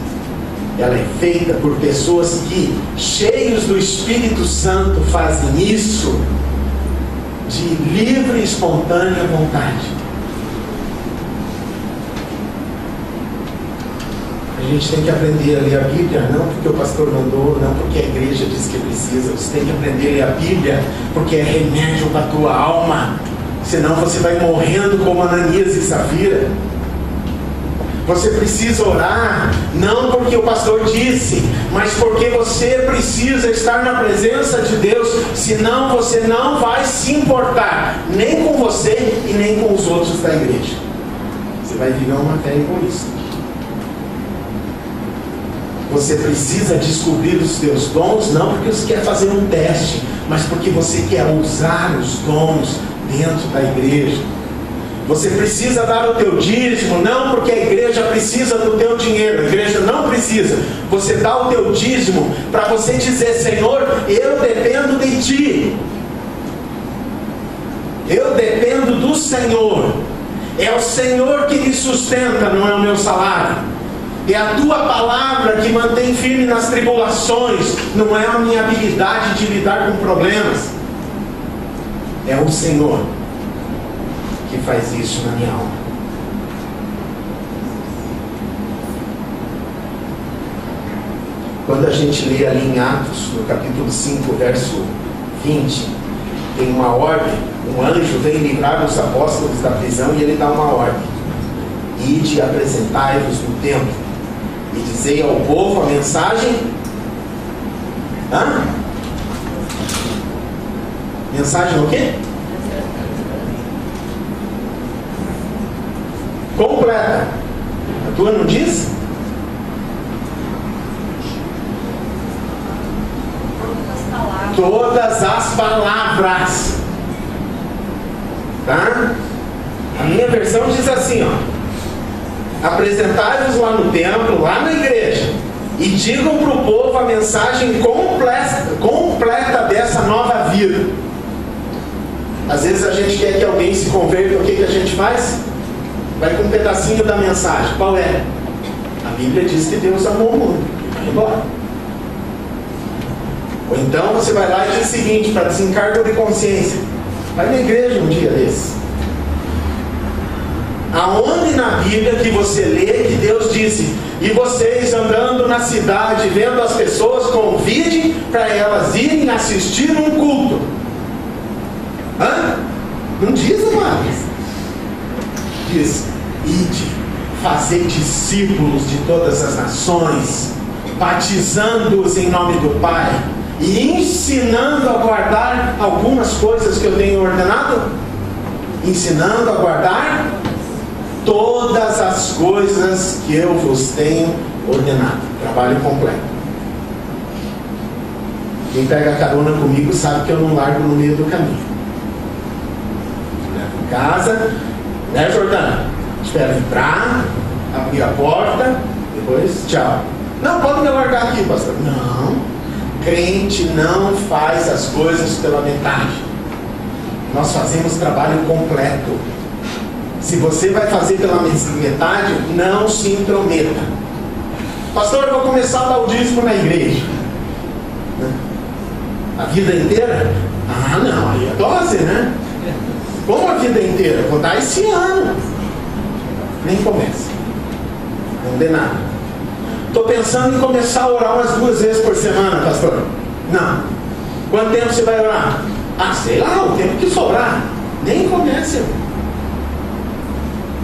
ela é feita por pessoas que, cheios do Espírito Santo, fazem isso de livre e espontânea vontade. A gente tem que aprender a ler a Bíblia, não porque o pastor mandou, não porque a igreja diz que precisa. Você tem que aprender a ler a Bíblia porque é remédio para a tua alma. Senão você vai morrendo como Ananias e Safira. Você precisa orar, não porque o pastor disse, mas porque você precisa estar na presença de Deus. Senão você não vai se importar, nem com você e nem com os outros da igreja. Você vai viver uma fé egoísta. Você precisa descobrir os teus dons, não porque você quer fazer um teste, mas porque você quer usar os dons dentro da igreja. Você precisa dar o teu dízimo, não porque a igreja precisa do teu dinheiro. A igreja não precisa. Você dá o teu dízimo para você dizer: Senhor, eu dependo de Ti. Eu dependo do Senhor. É o Senhor que me sustenta, não é o meu salário. É a Tua palavra que mantém firme nas tribulações, não é a minha habilidade de lidar com problemas. É o Senhor que faz isso na minha alma. Quando a gente lê ali em Atos, no capítulo 5, verso 20, tem uma ordem. Um anjo vem livrar os apóstolos da prisão e ele dá uma ordem: ide, apresentai-vos no templo e dizei ao povo a mensagem. Mensagem o quê? Completa. A tua não diz? Todas as palavras. Tá? A minha versão diz assim, ó: apresentai-vos lá no templo, lá na igreja, e digam para o povo a mensagem completa dessa nova vida. Às vezes a gente quer que alguém se converta, o que a gente faz? Vai com um pedacinho da mensagem. Qual é? A Bíblia diz que Deus amou o mundo. Vai embora. Ou então você vai lá e diz o seguinte, para desencargo de consciência: vai na igreja um dia desses. Aonde na Bíblia que você lê que Deus disse: e vocês andando na cidade, vendo as pessoas, convide para elas irem assistir um culto? Não diz, amados. Diz: ide, fazei discípulos de todas as nações, batizando-os em nome do Pai e ensinando a guardar algumas coisas que eu tenho ordenado. Ensinando a guardar todas as coisas que eu vos tenho ordenado. Trabalho completo. Quem pega carona comigo sabe que eu não largo no meio do caminho. Levo em casa, né, Jordana? Espero entrar, abrir a porta, depois tchau. Não, pode me largar aqui, pastor. Não, crente não faz as coisas pela metade. Nós fazemos trabalho completo. Se você vai fazer pela metade, não se intrometa. Pastor, eu vou começar a dar o dízimo na igreja. A vida inteira? Ah, não, aí é dose, né? Como a vida inteira? Vou dar esse ano. Nem começa. Não dê nada. Estou pensando em começar a orar umas 2 vezes por semana, pastor. Não. Quanto tempo você vai orar? Ah, sei lá, o tempo que sobrar. Nem comece.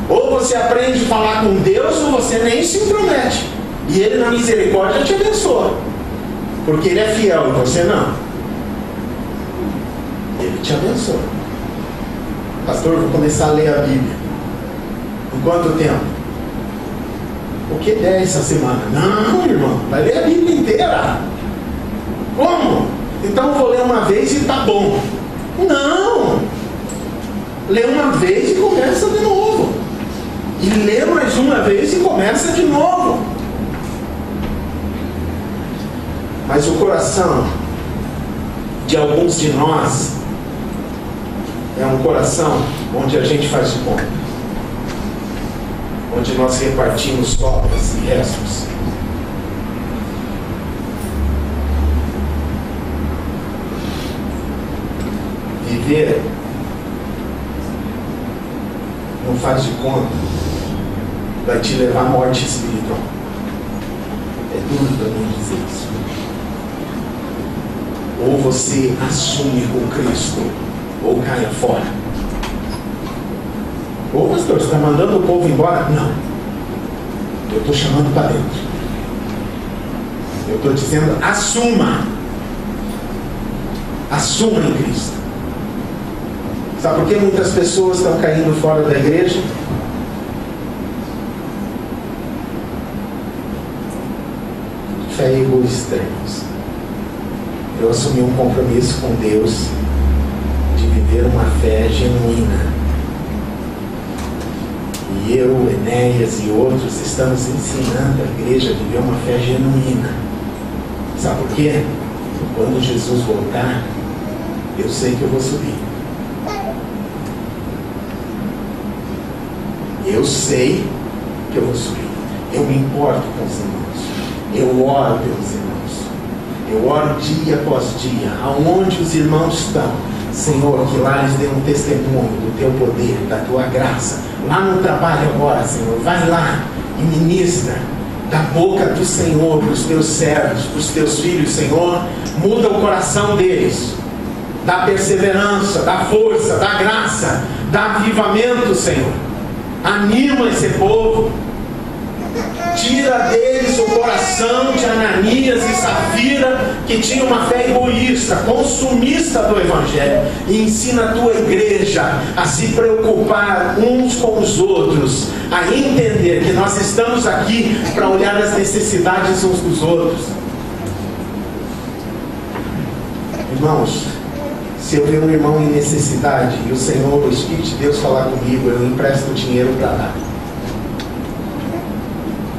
Ou você aprende a falar com Deus, ou você nem se intromete. E Ele, na misericórdia, te abençoa. Porque Ele é fiel e você não. Ele te abençoa. Pastor, vou começar a ler a Bíblia. Em quanto tempo? O que der essa semana? Não, irmão, vai ler a Bíblia inteira. Como? Então eu vou ler uma vez e tá bom. Não! Lê uma vez e começa de novo. E lê mais uma vez e começa de novo. Mas o coração de alguns de nós É um coração onde a gente faz de conta, onde nós repartimos sobras e restos. Viver não faz de conta vai te levar à morte espiritual. É duro para mim dizer isso. Ou você assume com Cristo, ou caia fora. Ô pastor, você está mandando o povo embora? Não. Eu estou chamando para dentro. Eu estou dizendo, assuma. Assuma em Cristo. Sabe por que muitas pessoas estão caindo fora da igreja? Fé egoísta, irmãos. Eu assumi um compromisso com Deus de viver uma fé genuína. E eu, Enéas e outros estamos ensinando a igreja a viver uma fé genuína. Sabe por quê? Quando Jesus voltar, eu sei que eu vou subir. Eu sei que eu vou subir. Eu me importo com os irmãos. Eu oro pelos irmãos. Eu oro dia após dia. Aonde os irmãos estão, Senhor, que lá eles dêem um testemunho do Teu poder, da Tua graça. Lá no trabalho agora, Senhor, vai lá e ministra da boca do Senhor para os Teus servos, para os Teus filhos, Senhor. Muda o coração deles. Dá perseverança, dá força, dá graça, dá avivamento, Senhor. Anima esse povo. Tira deles o coração de Ananias e Safira, que tinha uma fé egoísta, consumista do Evangelho, e ensina a tua igreja a se preocupar uns com os outros, a entender que nós estamos aqui para olhar as necessidades uns dos outros. Irmãos, se eu ver um irmão em necessidade e o Senhor, o Espírito de Deus falar comigo, eu empresto dinheiro para dar.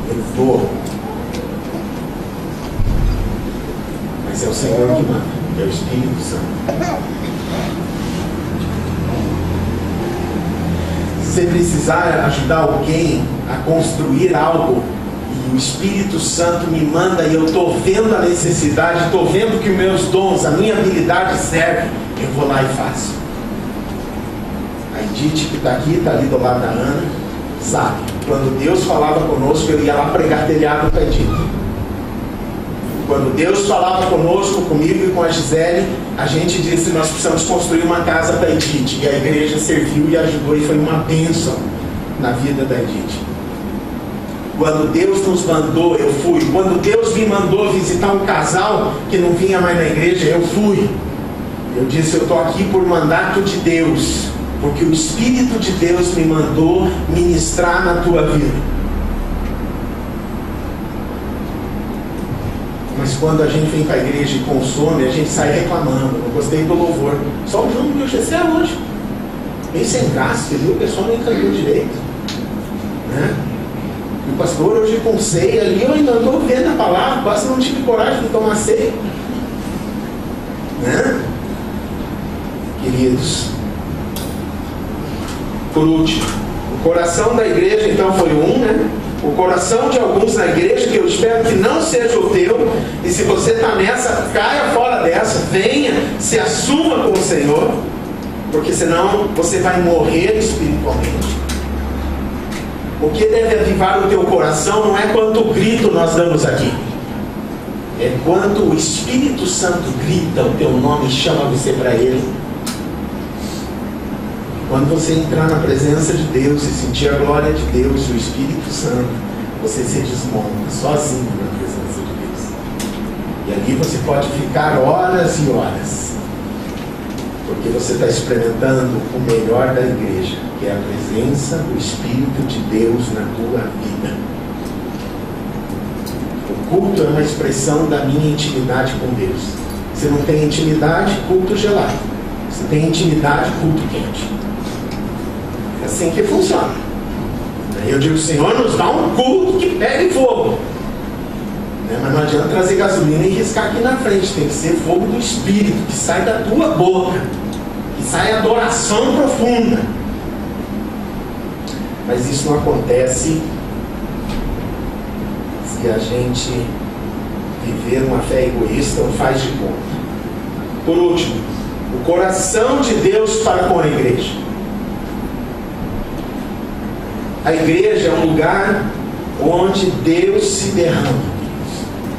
Eu dou. Mas é o Senhor que manda, é o Espírito Santo. Se você precisar ajudar alguém a construir algo, e o Espírito Santo me manda e eu estou vendo a necessidade, estou vendo que os meus dons, a minha habilidade serve, eu vou lá e faço. A Edith que está aqui, está ali do lado da Ana, sabe, quando Deus falava conosco, eu ia lá pregar telhado para Edith. Quando Deus falava conosco, comigo e com a Gisele, a gente disse, nós precisamos construir uma casa para Edith, e a igreja serviu e ajudou, e foi uma bênção na vida da Edith. Quando Deus nos mandou, eu fui. Quando Deus me mandou visitar um casal que não vinha mais na igreja, eu fui. Eu disse, eu estou aqui por mandato de Deus, porque o Espírito de Deus me mandou ministrar na tua vida. Mas quando a gente vem para a igreja e consome, a gente sai reclamando. Não gostei do louvor. Só o João do GC hoje. Bem sem graça, viu? O pessoal não encantou direito. Né? E o pastor hoje com ceia ali, eu ainda estou vendo a palavra, quase não tive coragem de tomar ceia. Né? Queridos, por último, o coração da igreja então foi um, né? O coração de alguns na igreja, que eu espero que não seja o teu, e se você está nessa, caia fora dessa, venha, se assuma com o Senhor, porque senão você vai morrer espiritualmente. O que deve avivar o teu coração não é quanto grito nós damos aqui, é quanto o Espírito Santo grita o teu nome e chama você para Ele. Quando você entrar na presença de Deus e sentir a glória de Deus e o Espírito Santo, você se desmonta sozinho na presença de Deus. E ali você pode ficar horas e horas, porque você está experimentando o melhor da igreja, que é a presença do Espírito de Deus na tua vida. O culto é uma expressão da minha intimidade com Deus. Se não tem intimidade, culto gelado. Se tem intimidade, culto quente. É assim que funciona. Eu digo, Senhor, nos dá um culto que pegue fogo. Mas não adianta trazer gasolina e riscar aqui na frente. Tem que ser fogo do Espírito, que sai da tua boca, que sai adoração profunda. Mas isso não acontece se a gente viver uma fé egoísta ou faz de conta. Por último, o coração de Deus para com a igreja. A igreja é um lugar onde Deus se derrama.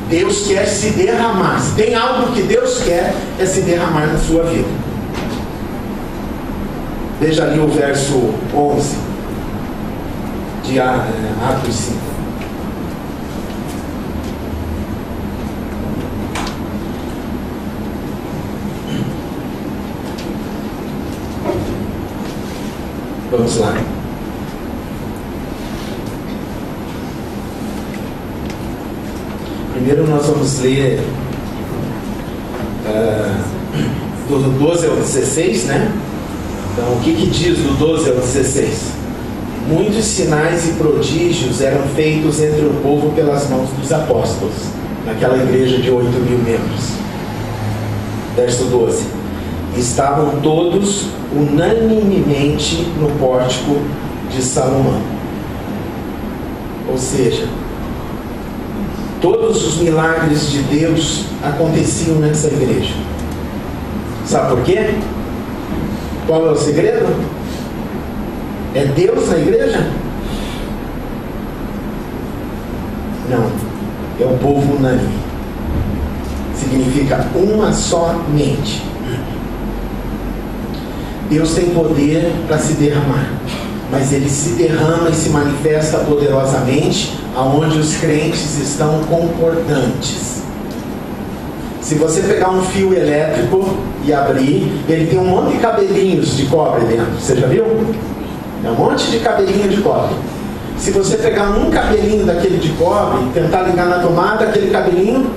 Deus quer se derramar. Se tem algo que Deus quer, é se derramar na sua vida. Veja ali o verso 11 de Atos 5. Vamos lá. Primeiro nós vamos ler do 12 ao 16, né? Então, o que diz do 12 ao 16? Muitos sinais e prodígios eram feitos entre o povo pelas mãos dos apóstolos, naquela igreja de 8.000 membros. Verso 12. Estavam todos unanimemente no pórtico de Salomão. Ou seja, todos os milagres de Deus aconteciam nessa igreja. Sabe por quê? Qual é o segredo? É Deus na igreja? Não. É o povo unânime. Significa uma só mente. Deus tem poder para se derramar, mas Ele se derrama e se manifesta poderosamente aonde os crentes estão concordantes. Se você pegar um fio elétrico e abrir, ele tem um monte de cabelinhos de cobre dentro. Você já viu? É um monte de cabelinho de cobre. Se você pegar um cabelinho daquele de cobre e tentar ligar na tomada, aquele cabelinho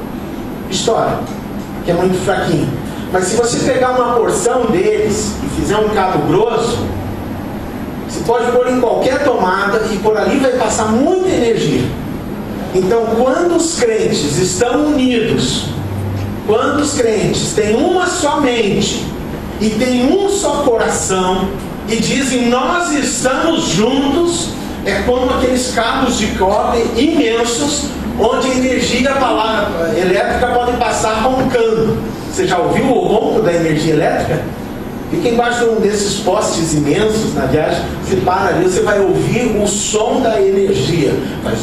estoura, que é muito fraquinho. Mas se você pegar uma porção deles e fizer um cabo grosso, você pode pôr em qualquer tomada e por ali vai passar muita energia. Então, quando os crentes estão unidos, quando os crentes têm uma só mente e têm um só coração e dizem nós estamos juntos, é como aqueles cabos de cobre imensos onde a energia elétrica pode passar roncando. Você já ouviu o ronco da energia elétrica? Fica embaixo de um desses postes imensos na viagem, você para ali, você vai ouvir o som da energia. Faz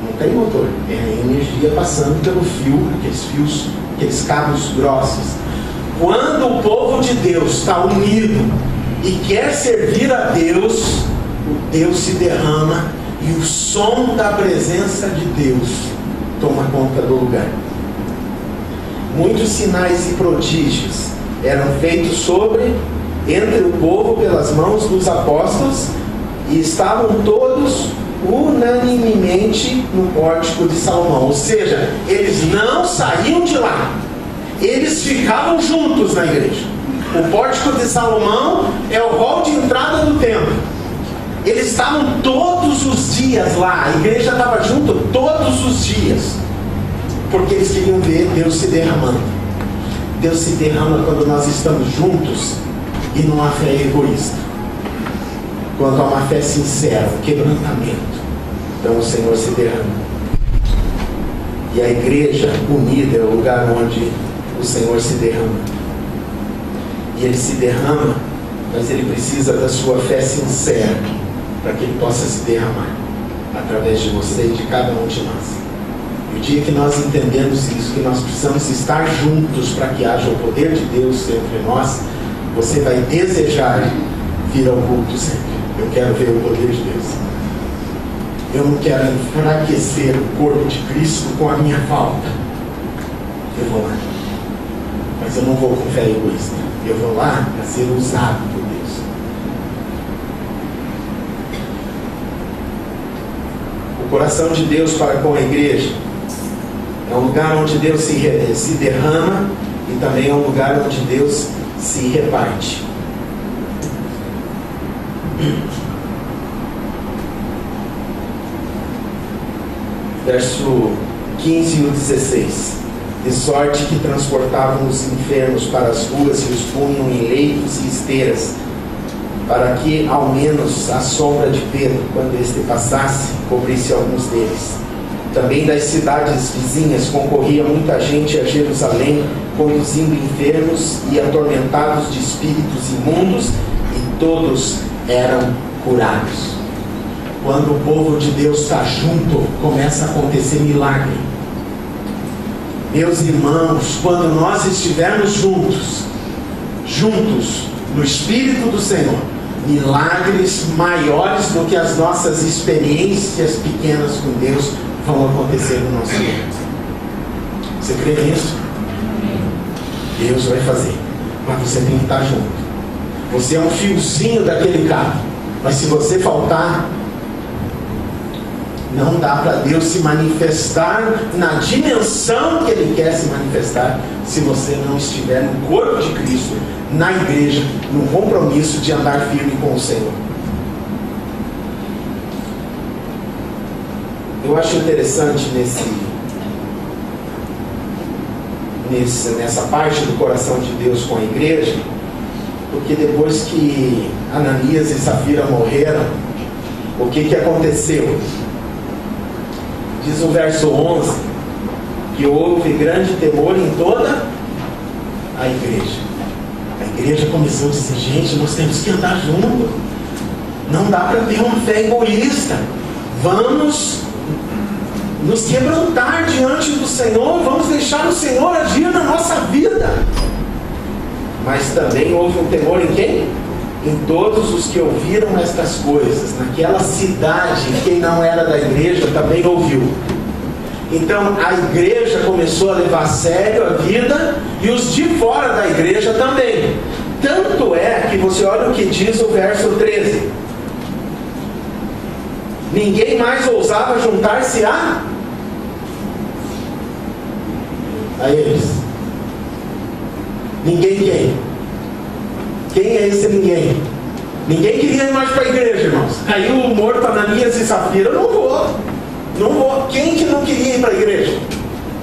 não tem motor, é a energia passando pelo fio, aqueles cabos grossos. Quando o povo de Deus está unido e quer servir a Deus, o Deus se derrama e o som da presença de Deus toma conta do lugar. Muitos sinais e prodígios eram feitos entre o povo pelas mãos dos apóstolos e estavam todos unanimemente no pórtico de Salomão. Ou seja, eles não saíam de lá, eles ficavam juntos na igreja. O pórtico de Salomão é o hall de entrada do templo. Eles estavam todos os dias lá, a igreja estava junto todos os dias, porque eles queriam ver Deus se derramando. Deus se derrama quando nós estamos juntos e não há fé egoísta, quando há uma fé sincera, um quebrantamento. Então o Senhor se derrama. E a igreja unida é o lugar onde o Senhor se derrama. E Ele se derrama, mas Ele precisa da sua fé sincera para que Ele possa se derramar através de você e de cada um de nós. E o dia que nós entendemos isso, que nós precisamos estar juntos para que haja o poder de Deus entre nós, você vai desejar vir ao culto sempre. Eu quero ver o poder de Deus. Eu não quero enfraquecer o corpo de Cristo com a minha falta. Eu vou lá, mas eu não vou com fé egoísta. Eu vou lá para ser usado por Deus. O coração de Deus para com a igreja é um lugar onde Deus se derrama e também é um lugar onde Deus se reparte. Verso 15 e 16. de sorte que transportavam os enfermos para as ruas e os punham em leitos e esteiras, para que ao menos a sombra de Pedro, quando este passasse, cobrisse alguns deles. Também das cidades vizinhas concorria muita gente a Jerusalém, conduzindo enfermos e atormentados de espíritos imundos, e todos eram curados. Quando o povo de Deus está junto, começa a acontecer milagre. Meus irmãos, quando nós estivermos juntos no Espírito do Senhor, milagres maiores do que as nossas experiências pequenas com Deus vão acontecer no nosso meio. Você crê nisso? Deus vai fazer, mas você tem que estar junto. Você é um fiozinho daquele cabo, mas se você faltar, não dá para Deus se manifestar na dimensão que Ele quer se manifestar se você não estiver no corpo de Cristo, na igreja, no compromisso de andar firme com o Senhor. Eu acho interessante nessa parte do coração de Deus com a igreja, porque depois que Ananias e Safira morreram, o que aconteceu? Diz o verso 11 que houve grande temor em toda a igreja. A igreja começou a dizer: gente, nós temos que andar junto, não dá para ter uma fé egoísta, vamos nos quebrantar diante do Senhor, vamos deixar o Senhor agir na nossa vida. Mas também houve um temor em quem? Em todos os que ouviram estas coisas. Naquela cidade, quem não era da igreja também ouviu. Então a igreja começou a levar a sério a vida, e os de fora da igreja também. Tanto é que você olha o que diz o verso 13: ninguém mais ousava juntar-se a eles. Ninguém quem? Quem é esse ninguém? Ninguém queria ir mais para a igreja, irmãos. Caiu o morto Ananias e Safira: não vou. Quem que não queria ir para a igreja?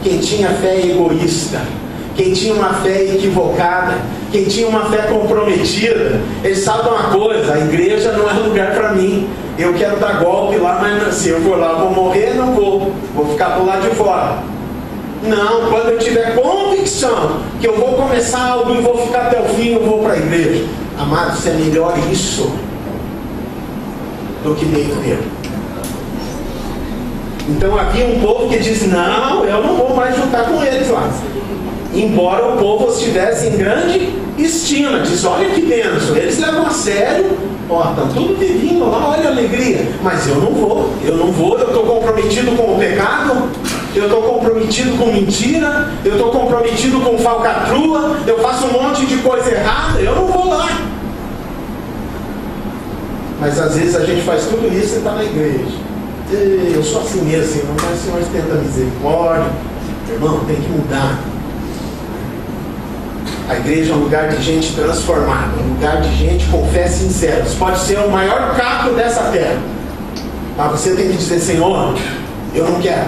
Quem tinha fé egoísta, quem tinha uma fé equivocada, quem tinha uma fé comprometida. Eles sabem uma coisa: a igreja não é lugar para mim. Eu quero dar golpe lá, mas se eu for lá eu vou morrer, não vou ficar do lado de fora. Não, quando eu tiver convicção que eu vou começar algo e vou ficar até o fim, eu vou para a igreja. Amados, é melhor isso do que meio termo. Então havia um povo que diz: não, eu não vou mais juntar com eles lá. Embora o povo estivesse em grande estima. Diz: olha que bênção, eles levam a sério, estão tudo vivinho lá, olha a alegria. Mas eu não vou, eu estou comprometido com o pecado, eu estou comprometido com mentira, eu estou comprometido com falcatrua, eu faço um monte de coisa errada, eu não vou lá. Mas às vezes a gente faz tudo isso e está na igreja. Eu sou assim mesmo, Senhor, mas o Senhor tenta misericórdia. Irmão, tem que mudar. A igreja é um lugar de gente transformada, um lugar de gente com fé sincera. Você pode ser o maior caco dessa terra, mas você tem que dizer: Senhor, eu não quero.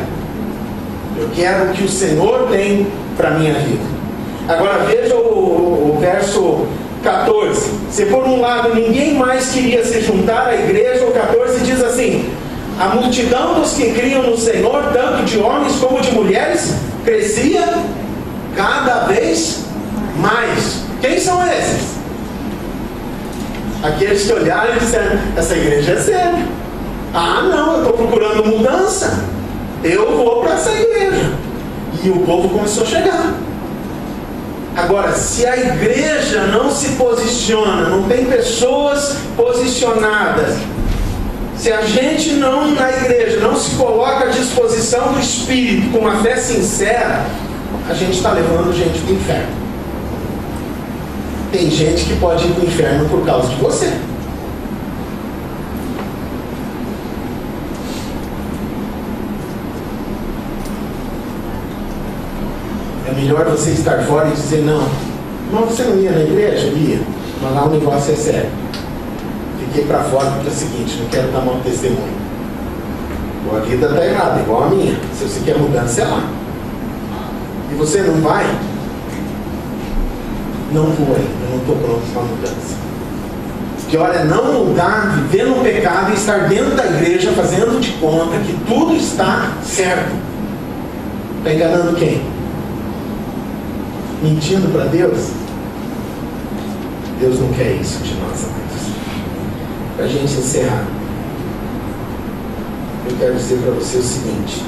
Eu quero o que o Senhor tem para a minha vida. Agora veja o verso 14. Se por um lado ninguém mais queria se juntar à igreja, o 14 diz assim: a multidão dos que criam no Senhor, tanto de homens como de mulheres, crescia cada vez mais. Quem são esses? Aqueles que olharam e disseram: essa igreja é séria. Não, eu estou procurando mudança, eu vou para essa igreja. E o povo começou a chegar. Agora, se a igreja não se posiciona, não tem pessoas posicionadas, se a gente não, na igreja, não se coloca à disposição do Espírito com uma fé sincera, a gente está levando gente para o inferno. Tem gente que pode ir para o inferno por causa de você. É melhor você estar fora e dizer: não, mas você não ia na igreja? Ia, mas lá o negócio é sério. Fiquei para fora porque é o seguinte: não quero dar mau testemunho. A vida está errada, igual a minha. Se você quer mudança, é lá. e você não vai, não vou ainda, eu não estou pronto para a mudança. Pior é não mudar, viver no pecado e estar dentro da igreja fazendo de conta que tudo está certo. Está enganando quem? Mentindo para Deus? Deus não quer isso de nós, amados. Para a gente encerrar, eu quero dizer para você o seguinte: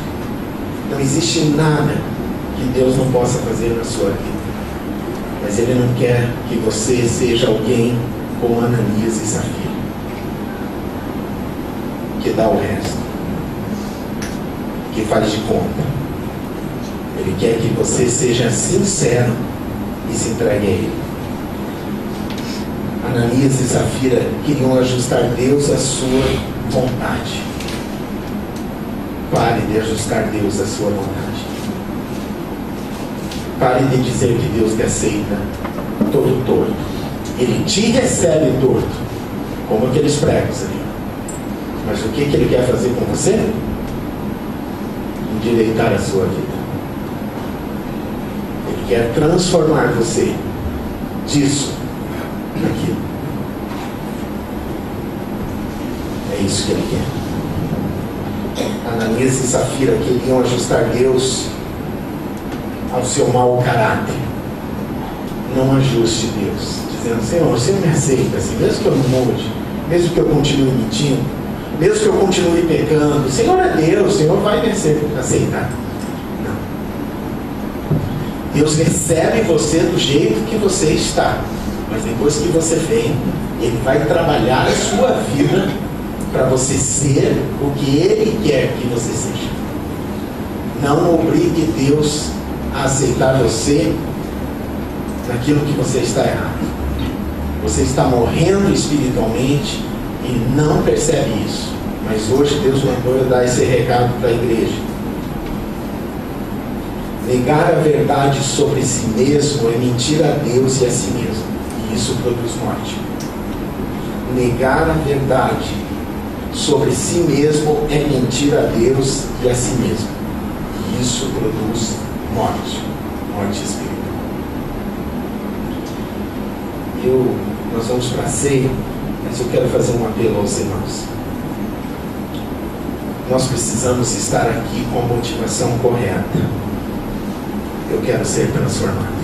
não existe nada que Deus não possa fazer na sua vida, mas Ele não quer que você seja alguém como Ananias e Safira, que dá o resto, que faz de conta. Ele quer que você seja sincero e se entregue a Ele. Ananias e Safira queriam ajustar Deus à sua vontade. Pare de ajustar Deus à sua vontade. Pare de dizer que Deus te aceita todo torto. Ele te recebe torto, como aqueles pregos ali. Mas o que Ele quer fazer com você? Endireitar a sua vida. Ele quer transformar você disso naquilo. É isso que Ele quer. Ananias e Safira queriam ajustar Deus ao seu mau caráter. Não ajuste Deus, dizendo: Senhor, você me aceita assim, mesmo que eu não mude, mesmo que eu continue mentindo, mesmo que eu continue pecando, o Senhor é Deus, o Senhor vai me aceitar. Não. Deus recebe você do jeito que você está, mas depois que você vem, Ele vai trabalhar a sua vida para você ser o que Ele quer que você seja. Não obrigue Deus a aceitar você naquilo que você está errado. Você está morrendo espiritualmente e não percebe isso. Mas hoje Deus mandou eu dar esse recado para a igreja. Negar a verdade sobre si mesmo é mentir a Deus e a si mesmo. E isso produz morte. Negar a verdade sobre si mesmo é mentir a Deus e a si mesmo. E isso produz morte. Morte espiritual. Nós vamos para a ceia, mas eu quero fazer um apelo aos irmãos. Nós precisamos estar aqui com a motivação correta. Eu quero ser transformado.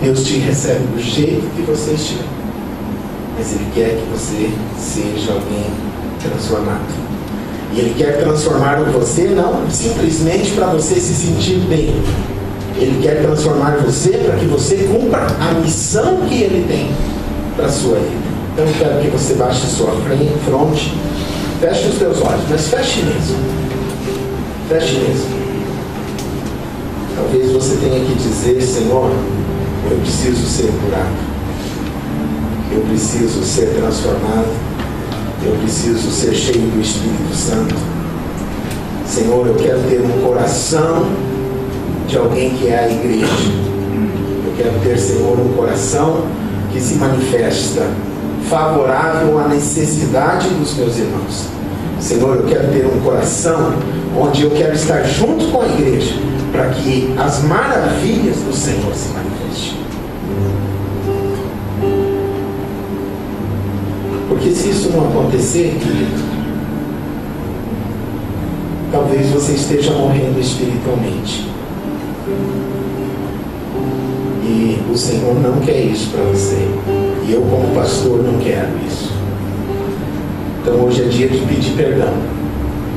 Deus te recebe do jeito que você estiver, mas Ele quer que você seja alguém transformado. E Ele quer transformar você não simplesmente para você se sentir bem. Ele quer transformar você para que você cumpra a missão que Ele tem para a sua vida. Então eu quero que você baixe a sua fronte, feche os teus olhos, mas feche mesmo. Feche mesmo. Talvez você tenha que dizer: Senhor, eu preciso ser curado. Eu preciso ser transformado. Eu preciso ser cheio do Espírito Santo. Senhor, eu quero ter um coração de alguém que é a igreja. Eu quero ter, Senhor, um coração que se manifesta favorável à necessidade dos meus irmãos. Senhor, eu quero ter um coração onde eu quero estar junto com a igreja para que as maravilhas do Senhor se manifestem. Porque se isso não acontecer, querido, talvez você esteja morrendo espiritualmente. E o Senhor não quer isso para você. E eu, como pastor, não quero isso. Então hoje é dia de pedir perdão.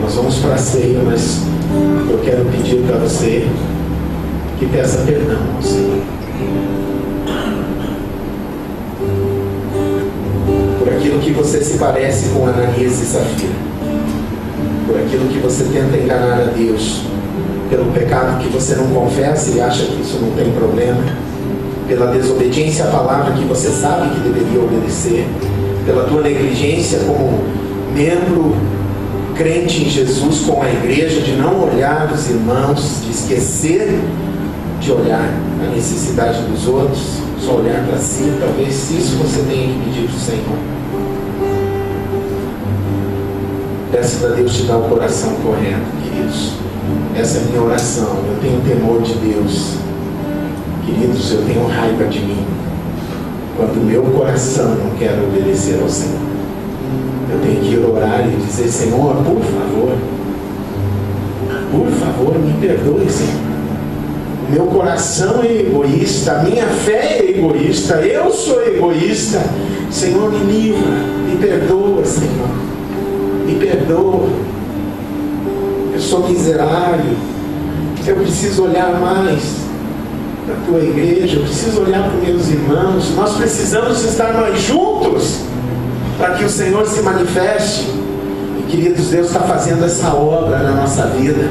Nós vamos para a ceia, mas eu quero pedir para você que peça perdão ao Senhor. Por aquilo que você se parece com Ananias e Safira. Por aquilo que você tenta enganar a Deus. Pelo pecado que você não confessa e acha que isso não tem problema. Pela desobediência à palavra que você sabe que deveria obedecer. Pela tua negligência como membro crente em Jesus com a igreja, de não olhar os irmãos, de esquecer de olhar a necessidade dos outros, só olhar para si. Talvez isso você tenha que pedir para o Senhor. Peça para Deus te dar o coração correto, queridos. Essa é a minha oração. Eu tenho temor de Deus. Queridos, eu tenho raiva de mim quando meu coração não quer obedecer ao Senhor. Eu tenho que ir orar e dizer: Senhor, por favor, me perdoe, Senhor. Meu coração é egoísta, a minha fé é egoísta, eu sou egoísta. Senhor, me livra, me perdoa, Senhor. Me perdoa. Eu sou miserável. Eu preciso olhar mais para a tua igreja, eu preciso olhar para os meus irmãos. Nós precisamos estar mais juntos para que o Senhor se manifeste. E, queridos, Deus está fazendo essa obra na nossa vida.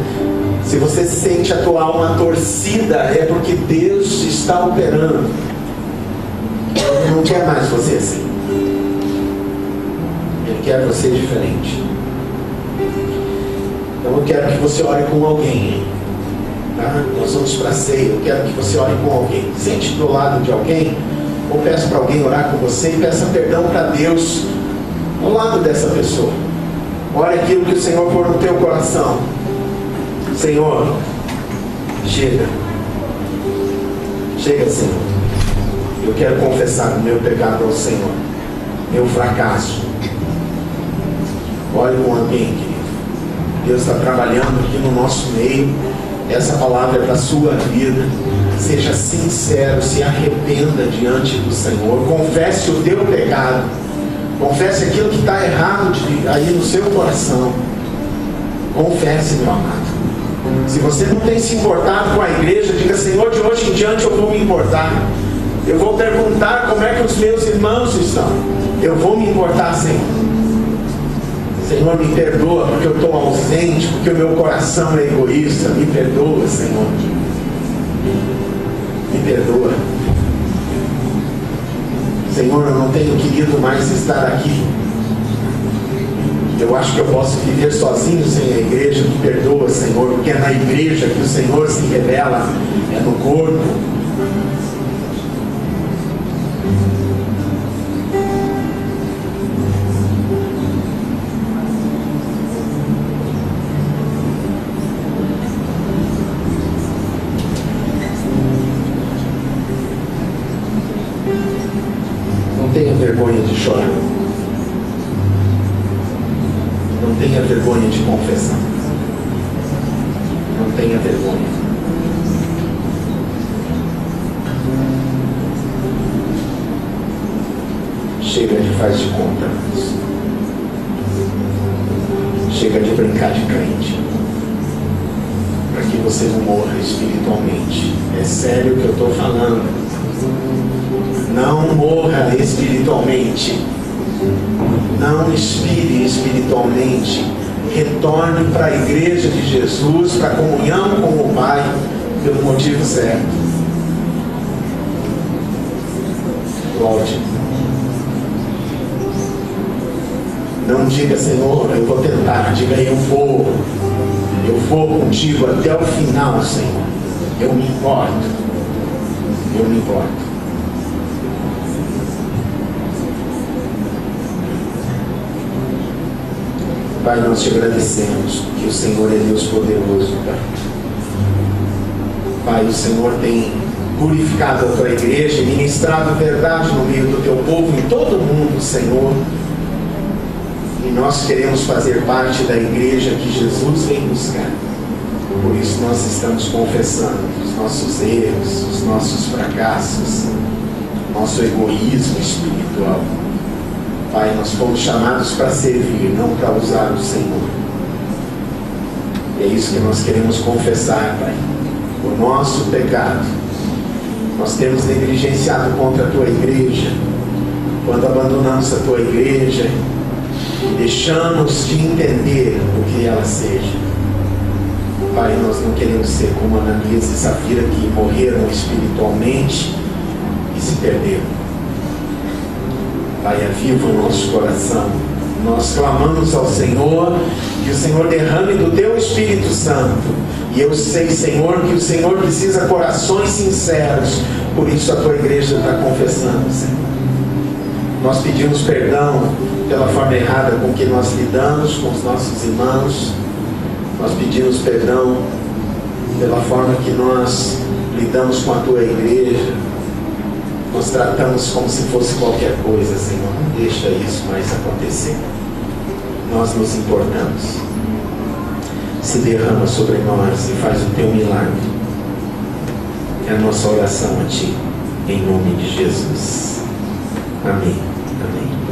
Se você sente a tua alma torcida, é porque Deus está operando. Ele não quer mais você assim. Ele quer você diferente. Então eu quero que você ore com alguém. Tá? Nós vamos para a ceia. Eu quero que você ore com alguém. Sente do lado de alguém, ou peça para alguém orar com você e peça perdão para Deus ao lado dessa pessoa. Ore aquilo que o Senhor pôr no teu coração. Senhor, chega, Senhor. Eu quero confessar o meu pecado ao Senhor, meu fracasso. Ore com alguém, querido. Deus está trabalhando aqui no nosso meio. Essa palavra é para a sua vida. Seja sincero, se arrependa diante do Senhor. Confesse o teu pecado. Confesse aquilo que está errado aí no seu coração. Confesse, meu amado. Se você não tem se importado com a igreja, diga: Senhor, de hoje em diante eu vou me importar. Eu vou perguntar como é que os meus irmãos estão. Eu vou me importar, Senhor. Senhor, me perdoa porque eu estou ausente, porque o meu coração é egoísta. Me perdoa, Senhor. Me perdoa. Senhor, eu não tenho querido mais estar aqui. Eu acho que eu posso viver sozinho sem a igreja. Me perdoa, Senhor, porque é na igreja que o Senhor se revela, é no corpo. Não tenha vergonha de chorar. Não tenha vergonha de confessar. Não tenha vergonha. Chega de faz de conta. Chega de brincar de crente. Para que você não morra espiritualmente. É sério o que eu estou falando. Não morra espiritualmente. Não expire espiritualmente. Retorne para a igreja de Jesus, para a comunhão com o Pai, pelo motivo certo. Volte. Não diga: Senhor, eu vou tentar. Diga: eu vou contigo até o final, Senhor. Eu me importo. Eu me importo. Pai, nós te agradecemos, porque o Senhor é Deus poderoso, Pai. Pai, o Senhor tem purificado a tua igreja e ministrado verdade no meio do teu povo, em todo mundo, Senhor. E nós queremos fazer parte da igreja que Jesus vem buscar. Por isso nós estamos confessando os nossos erros, os nossos fracassos, nosso egoísmo espiritual. Pai, nós fomos chamados para servir, não para usar o Senhor. E é isso que nós queremos confessar, Pai. O nosso pecado. Nós temos negligenciado contra a tua igreja, quando abandonamos a tua igreja e deixamos de entender o que ela seja. Pai, nós não queremos ser como Ananias e Safira, que morreram espiritualmente e se perderam. Pai, aviva o nosso coração. Nós clamamos ao Senhor que o Senhor derrame do teu Espírito Santo. E eu sei, Senhor, que o Senhor precisa de corações sinceros. Por isso a tua igreja está confessando, Senhor. Nós pedimos perdão pela forma errada com que nós lidamos com os nossos irmãos. Nós pedimos perdão pela forma que nós lidamos com a tua igreja. Nós tratamos como se fosse qualquer coisa, Senhor. Não deixa isso mais acontecer. Nós nos importamos. Se derrama sobre nós e faz o teu milagre. É a nossa oração a Ti, em nome de Jesus. Amém. Amém.